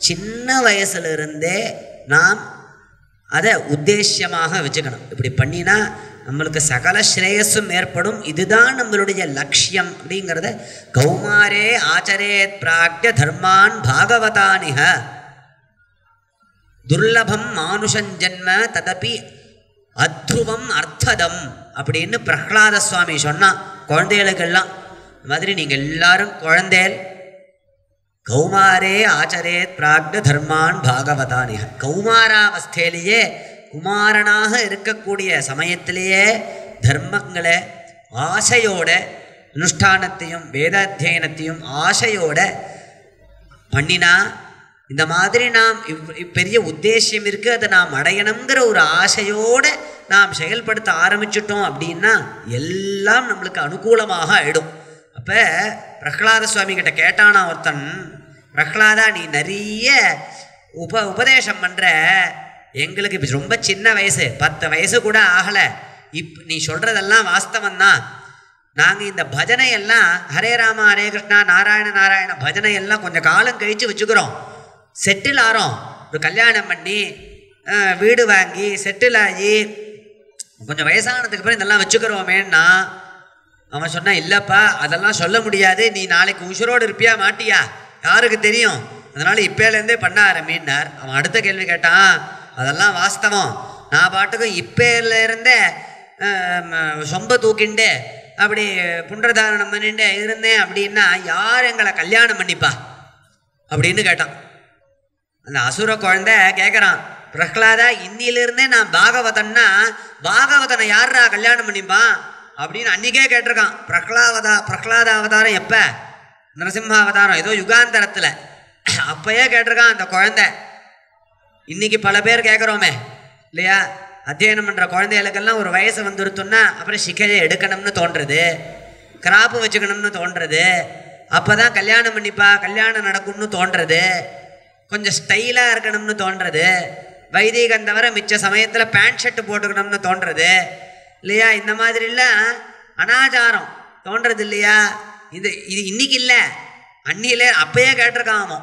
சின்ன வயசுலேருந்தே நாம் அதை உத்தேசியமாக வச்சுக்கணும். இப்படி பண்ணினா நம்மளுக்கு சகல ஸ்ரேயஸும் ஏற்படும். இதுதான் நம்மளுடைய லட்சியம் அப்படிங்கிறத கௌமாரே ஆச்சரேத் பிராக்ய தர்மான் பாகவதானிஹ துர்லபம் மானுஷஞ்சன்ம ததபி அத்ருவம் அர்த்ததம் அப்படின்னு பிரஹ்லாத சுவாமி சொன்னான் குழந்தைகளுக்கெல்லாம். இந்த மாதிரி நீங்கள் எல்லாரும் குழந்தைகள் கௌமாரே ஆச்சரேத் பிராக்ய தர்மான் பாகவதானிஹ, கௌமாராவஸ்தையிலேயே குமாரனாக இருக்கக்கூடிய சமயத்திலேயே தர்மங்களை ஆசையோட அனுஷ்டானத்தையும் வேதாத்தியனத்தையும் ஆசையோட பண்ணினா, இந்த மாதிரி நாம் பெரிய உத்தேசியம் இருக்குது, அதை நாம் அடையணுங்கிற ஒரு ஆசையோடு நாம் செயல்படுத்த ஆரம்பிச்சிட்டோம் அப்படின்னா எல்லாம் நம்மளுக்கு அனுகூலமாக ஆகிடும். அப்போ பிரஹ்லாத சுவாமி கிட்ட கேட்டானா ஒருத்தன், பிரஹ்லாதா நீ நிறைய உபதேசம் பண்ணுற, எங்களுக்கு இப்போ ரொம்ப சின்ன வயசு, 10 வயசு கூட ஆகலை, நீ சொல்கிறதெல்லாம் வாஸ்தவந்தான், நாங்கள் இந்த பஜனையெல்லாம் ஹரே ராமா ஹரே கிருஷ்ணா நாராயண நாராயண பஜனையெல்லாம் கொஞ்சம் காலம் கழித்து வச்சுக்கிறோம், செட்டில் ஆகிறோம், ஒரு கல்யாணம் பண்ணி வீடு வாங்கி செட்டில் ஆகி கொஞ்சம் வயசானதுக்கு அப்புறம் இதெல்லாம் வச்சுக்கிறோமேன்னா அவன் சொன்னான், இல்லைப்பா அதெல்லாம் சொல்ல முடியாது, நீ நாளைக்கு உசுரோடு இருப்பியா மாட்டியா யாருக்கு தெரியும், அதனால் இப்போலேருந்தே பண்ண ஆரம்பின்னார். அவன் அடுத்த கேள்வி கேட்டான், அதெல்லாம் வாஸ்தவம், நான் பாட்டுக்கும் இப்போலேருந்தே சொம்ப தூக்கிண்டு அப்படி புன்றதாரணம் பண்ணிட்டு இருந்தேன் அப்படின்னா யார் எங்களை கல்யாணம் பண்ணிப்பா அப்படின்னு கேட்டான். அந்த அசுர குழந்தை கேட்குறான், பிரஹ்லாதா இன்னிலிருந்தே நான் பாகவதன்னா பாகவதனை யாரா கல்யாணம் பண்ணிப்பான் அப்படின்னு அன்றைக்கே கேட்டிருக்கான். பிரஹ்லாத அவதாரம் எப்போ, நரசிம்ம அவதாரம் ஏதோ யுகாந்தரத்தில் அப்போயே கேட்டிருக்கான் அந்த குழந்தை. இன்றைக்கி பல பேர் கேட்குறோமே இல்லையா, அத்தியனம் பண்ணுற குழந்தைகளுக்கெல்லாம் ஒரு வயசு வந்துருத்தோன்னா அப்புறம் சிக்கையை எடுக்கணும்னு தோன்றுறது, கிராப்பு வச்சுக்கணும்னு தோன்றுறது, அப்போ தான் கல்யாணம் பண்ணிப்பா கல்யாணம் நடக்கும்னு தோன்றுறது, கொஞ்சம் ஸ்டைலாக இருக்கணும்னு தோன்றுறது, வைதிகம் தவிர மிச்ச சமயத்தில் பேண்ட் ஷர்ட்டு போட்டுக்கணும்னு தோன்றுறது இல்லையா, இந்த மாதிரிலாம் அனாச்சாரம் தோன்றுறது இல்லையா. இது இன்னைக்கு இல்லை, அன்னியிலே அப்பயே கேட்டிருக்காமோ,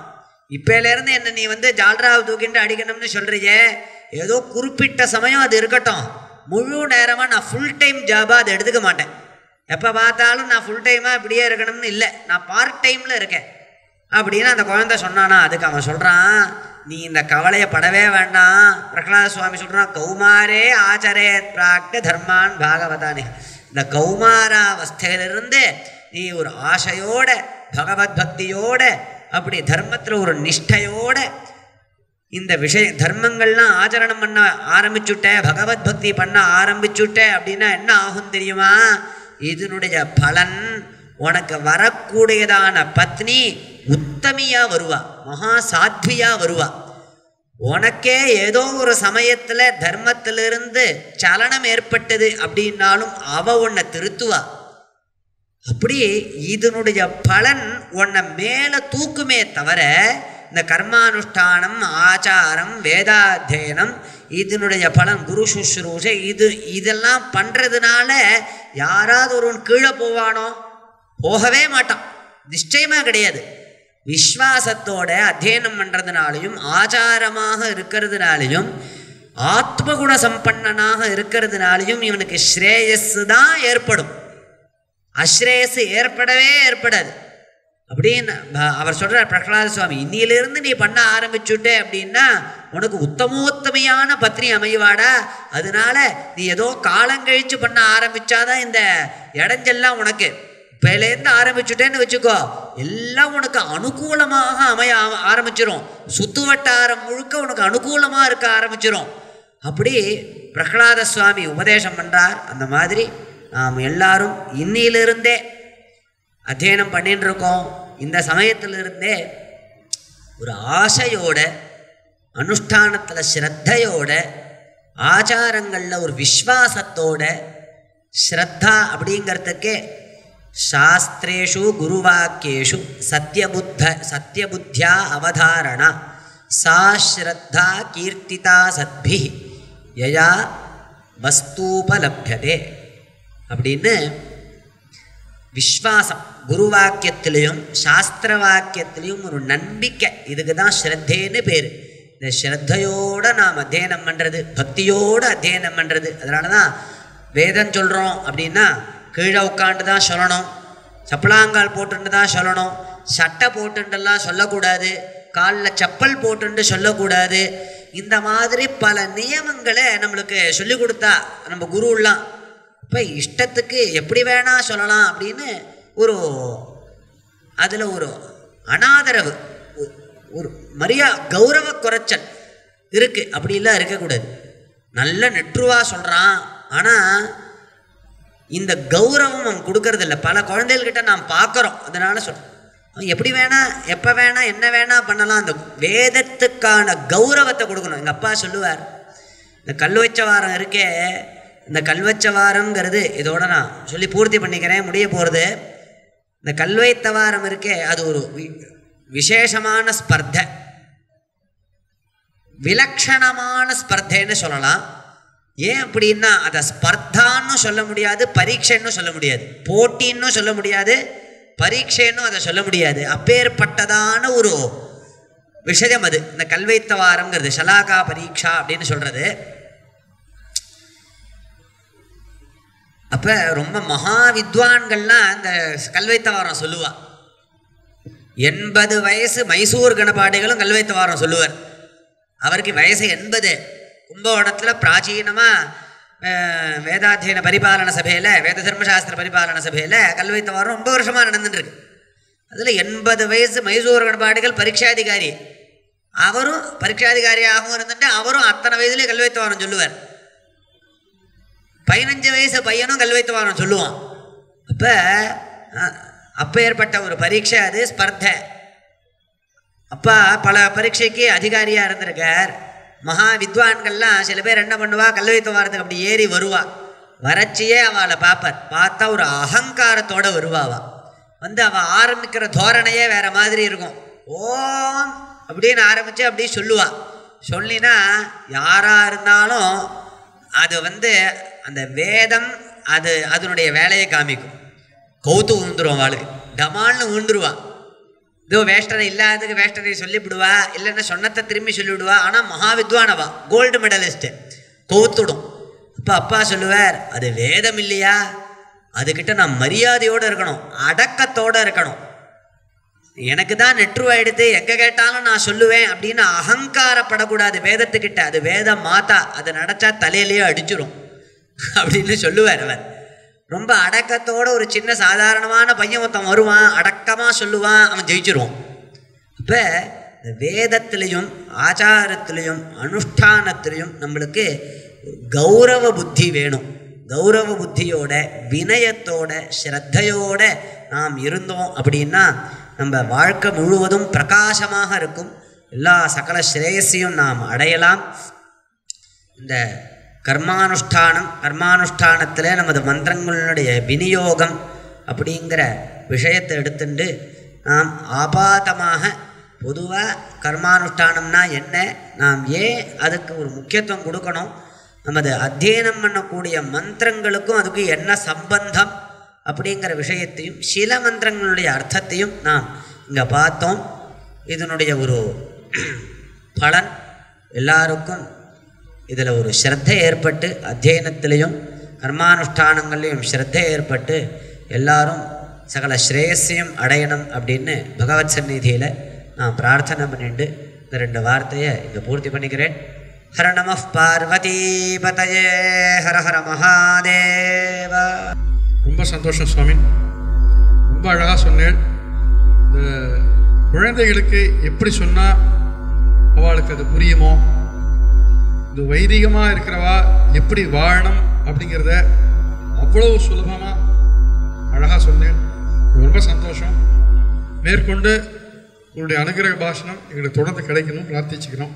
இப்போலேருந்து என்ன நீ ஜால்ராவை தூக்கிட்டு அடிக்கணும்னு சொல்கிறியே, ஏதோ குறிப்பிட்ட சமயம் அது இருக்கட்டும், முழு நேரமாக நான் ஃபுல் டைம் ஜாபாக அதை எடுத்துக்க மாட்டேன், எப்போ பார்த்தாலும் நான் ஃபுல் டைமாக இப்படியே இருக்கணும்னு இல்லை, நான் பார்ட் டைமில் இருக்கேன், அப்படின்னு அந்த குழந்தை சொன்னானா. அதுக்கு அவன் சொல்கிறான், நீ இந்த கவலையை படவே வேண்டாம். பிரகலாத சுவாமி சொல்கிறான், கௌமாரே ஆச்சரே பிராக்ட தர்மான் பாகவதானி. இந்த கௌமாராவஸ்தையிலிருந்து நீ ஒரு ஆசையோட பகவத் பக்தியோட அப்படி தர்மத்தில் ஒரு நிஷ்டையோட இந்த தர்மங்கள்லாம் ஆச்சரணம் பண்ண ஆரம்பிச்சுட்ட, பகவத் பக்தி பண்ண ஆரம்பிச்சுட்ட அப்படின்னா என்ன ஆகும் தெரியுமா? இதனுடைய பலன் உனக்கு வரக்கூடியதான பத்னி உத்தமியா வருவா, மகா சாத்வியா வருவா. உனக்கே ஏதோ ஒரு சமயத்தில் தர்மத்திலிருந்து சலனம் ஏற்பட்டது அப்படின்னாலும் அவ உன்னை திருத்துவா. அப்படி இதனுடைய பலன் உன்னை மேலே தூக்குமே தவிர இந்த கர்மானுஷ்டானம், ஆச்சாரம், வேதாத்தியனம் இதனுடைய பலன் குரு சுஷ்ரூஷை இதெல்லாம் பண்ணுறதுனால யாராவது ஒருவன் கீழே போவானோ? போகவே மாட்டான், நிச்சயமாக கிடையாது. விஸ்வாசத்தோட அத்தியனம் பண்ணுறதுனாலையும் ஆச்சாரமாக இருக்கிறதுனாலையும் ஆத்மகுண சம்பன்னனாக இருக்கிறதுனாலையும் இவனுக்கு ஸ்ரேயஸ்ஸு தான் ஏற்படும், அஸ்ரேயஸ் ஏற்படவே ஏற்படாது அப்படின்னு அவர் சொல்கிறார் பிரகலாத சுவாமி. இன்னிலிருந்து நீ பண்ண ஆரம்பிச்சுட்டே அப்படின்னா உனக்கு உத்தமோத்தமையான பத்னி அமைவாடா. அதனால நீ ஏதோ காலங்கழித்து பண்ண ஆரம்பித்தாதான் இந்த இடைஞ்செல்லாம் உனக்கு இப்போலேருந்து ஆரம்பிச்சுட்டேன்னு வச்சுக்கோ, எல்லாம் உனக்கு அனுகூலமாக அமைய ஆரம்பிச்சிடும். சுத்து வட்டாரம் முழுக்க உனக்கு அனுகூலமாக இருக்க ஆரம்பிச்சிடும். அப்படி பிரகலாத சுவாமி உபதேசம் பண்ணுறார். அந்த மாதிரி நாம் எல்லாரும் இன்னிலிருந்தே அத்தியனம் பண்ணின்னு இருக்கோம். இந்த சமயத்திலிருந்தே ஒரு ஆசையோட, அனுஷ்டானத்தில் ஸ்ரத்தையோட, ஆச்சாரங்களில் ஒரு விஸ்வாசத்தோட, ஸ்ரத்தா அப்படிங்கிறதுக்கே சாஸ்திரேஷு குருவாக்கியேஷு சத்யபுத்தியா அவதாரணா சா ஸ்ரத்தா கீர்த்திதா சத்பி யயா வஸ்தூபலப்யதே அப்படின்னு விஸ்வாசம் குரு வாக்கியத்திலையும் சாஸ்திர வாக்கியத்திலையும் ஒரு நம்பிக்கை, இதுக்கு தான் ஸ்ரத்தேன்னு பேர். இந்த ஸ்ரத்தையோடு நாம் அத்தியனம் பண்ணுறது, பக்தியோடு அத்தியனம் பண்ணுறது. அதனால தான் வேதம் சொல்கிறோம் அப்படின்னா கீழே உட்காண்டு தான் சொல்லணும், சப்பலாங்கால் போட்டுட்டு தான் சொல்லணும், சட்டை போட்டுண்டெல்லாம் சொல்லக்கூடாது, காலில் செப்பல் போட்டுண்டு சொல்லக்கூடாது. இந்த மாதிரி பல நியமங்களை நம்மளுக்கு சொல்லிக் கொடுத்தா நம்ம குருலாம். இப்போ இஷ்டத்துக்கு எப்படி வேணால் சொல்லலாம் அப்படின்னு ஒரு அதில் ஒரு அனாதரவு, ஒரு கௌரவ குறைச்சல் இருக்குது. அப்படிலாம் இருக்கக்கூடாது. நல்ல நெற்றுவாக சொல்கிறான், ஆனால் இந்த கௌரவம் அவன் கொடுக்கறதில்ல. பல குழந்தைகள்கிட்ட நாம் பார்க்குறோம். அதனால் சொல்கிறோம், அவன் எப்படி வேணால் எப்போ வேணால் என்ன வேணால் பண்ணலாம். அந்த வேதத்துக்கான கௌரவத்தை கொடுக்கணும். எங்கள் அப்பா சொல்லுவார், இந்த கல்வச்ச வாரம் இருக்கே, இந்த கல்வச்ச வாரங்கிறது இதோட நான் சொல்லி பூர்த்தி பண்ணிக்கிறேன், முடிய போகிறது. இந்த கல்வைத்த வாரம் இருக்கே, அது ஒரு விசேஷமான ஸ்பர்தை, விலக்ஷணமான ஸ்பர்தைன்னு சொல்லலாம். ஏன் அப்படின்னா அதை ஸ்பர்தான்னு சொல்ல முடியாது, பரீட்சைன்னு சொல்ல முடியாது, போட்டின்னு சொல்ல முடியாது, பரீட்சைன்னு அதை சொல்ல முடியாது. அப்பேற்பட்டதான ஒரு விஷயம் அது இந்த கல்வைத்த வாரங்கிறது. ஷலாகா பரீட்சா அப்படின்னு சொல்கிறது. அப்போ ரொம்ப மகா வித்வான்கள்லாம் இந்த கல்வைத்த வாரம் சொல்லுவா. 80 வயசு மைசூர் கணபாடிகளும் கல்வைத்த வாரம் சொல்லுவார். அவருக்கு வயசு 80. கும்பகோணத்தில் பிராச்சீனமாக வேதாத்தியன பரிபாலன சபையில், வேத தர்மசாஸ்திர பரிபாலன சபையில் கல்வைத்த வாரம் ரொம்ப வருஷமாக நடந்துட்டுருக்கு. அதில் 80 வயசு மைசூர் கணபாடிகள் பரீட்சாதிகாரி. அவரும் பரீட்சாதிகாரியாகவும் இருந்துட்டு அவரும் அத்தனை வயதுலேயே கல்வைத்த வாரம் சொல்லுவார். 15 வயசு பையனும் கல்வைத்த வாரம் சொல்லுவான். அப்போ ஏற்பட்ட ஒரு பரீட்சை அது, ஸ்பர்தை. அப்பா பல பரீட்சைக்கு அதிகாரியாக இருந்திருக்கார். மகா வித்வான்கள்லாம் சில பேர் என்ன பண்ணுவா, கல்வைத்த வாரத்துக்கு அப்படி ஏறி வருவா. வறட்சியே அவளை பார்ப்பார். பார்த்தா ஒரு அகங்காரத்தோடு வருவாவா. வந்து அவள் ஆரம்பிக்கிற தோரணையே வேறு மாதிரி இருக்கும். ஓம் அப்படின்னு ஆரம்பித்து அப்படி சொல்லுவா. சொல்லினா யாராக இருந்தாலும் அது அந்த வேதம் அதனுடைய வேலையை காமிக்கும். கௌத்து விழுந்துருவான், அவளுக்கு டமால்னு விழுந்துருவான். இதோ வேஷ்டனை இல்லாததுக்கு வேஷ்டனை சொல்லிவிடுவா, இல்லைன்னா சொன்னத்தை திரும்பி சொல்லிவிடுவா. ஆனால் மகாவித்வானவா, கோல்டு மெடலிஸ்ட்டு, கௌத்துடும். அப்பா சொல்லுவார், அது வேதம் இல்லையா, அதுக்கிட்ட நான் மரியாதையோடு இருக்கணும், அடக்கத்தோடு இருக்கணும். எனக்கு தான் நெட்ருவாயிடுது, எங்கே கேட்டாலும் நான் சொல்லுவேன் அப்படின்னு அகங்காரப்படக்கூடாது வேதத்துக்கிட்ட. அது வேத மாதா, அது நடச்சா தலையிலேயே அடிச்சிடும் அப்படின்னு சொல்லுவார் அவர். ரொம்ப அடக்கத்தோடு ஒரு சின்ன சாதாரணமான பையன் ஒருத்தன் வருவான், அடக்கமாக சொல்லுவான், அவன் ஜெயிச்சிருவான். இப்போ இந்த வேதத்திலையும் ஆச்சாரத்திலையும் அனுஷ்டானத்திலையும் நம்மளுக்கு கௌரவ புத்தி வேணும். கௌரவ புத்தியோட வினயத்தோட ஸ்ரத்தையோட நாம் இருந்தோம் அப்படின்னா நம்ம வாழ்க்கை முழுவதும் பிரகாசமாக இருக்கும். எல்லா சகல ஸ்ரேயஸையும் நாம் அடையலாம். இந்த கர்மானுஷ்டானத்தில் நமது மந்திரங்களுடைய விநியோகம் அப்படிங்கிற விஷயத்தை எடுத்துட்டு நாம் ஆபாதமாக பொதுவாக கர்மானுஷ்டானம்னா என்ன, நாம் ஏன் அதுக்கு ஒரு முக்கியத்துவம் கொடுக்கணும், நமது அத்தியனம் பண்ணக்கூடிய மந்திரங்களுக்கும் அதுக்கு என்ன சம்பந்தம் அப்படிங்கிற விஷயத்தையும் சில மந்திரங்களுடைய அர்த்தத்தையும் நாம் இங்கே பார்த்தோம். இதனுடைய ஒரு பலன் எல்லாருக்கும் இதில் ஒரு ஸ்ரத்தை ஏற்பட்டு அத்தியனத்திலையும் கர்மானுஷ்டானங்கள்லையும் ஸ்ரத்தை ஏற்பட்டு எல்லாரும் சகல ஸ்ரேயஸையும் அடையணும் அப்படின்னு பகவத் சந்நிதியில் நான் பிரார்த்தனை பண்ணிட்டு இந்த 2 வார்த்தையை இங்கே பூர்த்தி பண்ணிக்கிறேன். ஹர நம பார்வதி பதயே, ஹர ஹர மகாதேவ. ரொம்ப சந்தோஷம் சுவாமி, ரொம்ப அழகாக சொன்னேன். இந்த குழந்தைகளுக்கு எப்படி சொன்னால் அவளுக்கு அது புரியுமோ, இந்த வைதிகமாக இருக்கிறவா எப்படி வாழணும் அப்படிங்கிறத அவ்வளவு சுலபமாக அழகாக சொன்னேன். ரொம்ப சந்தோஷம். மேற்கொண்டு உங்களுடைய அனுகிரக பாஷணம் எங்களுக்கு தொடர்ந்து கிடைக்கணும் பிரார்த்திச்சுக்கிறோம்.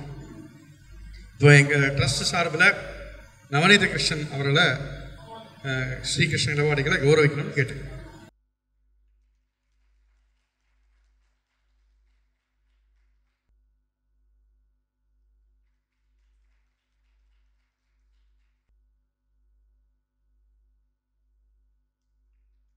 இப்போ எங்கள் ட்ரஸ்ட் சார்பில் நவநீத கிருஷ்ணன் அவர்களை ஸ்ரீகிருஷ்ண இளவாடிகளை கௌரவிக்கணும்னு கேட்டுக்கிறோம்.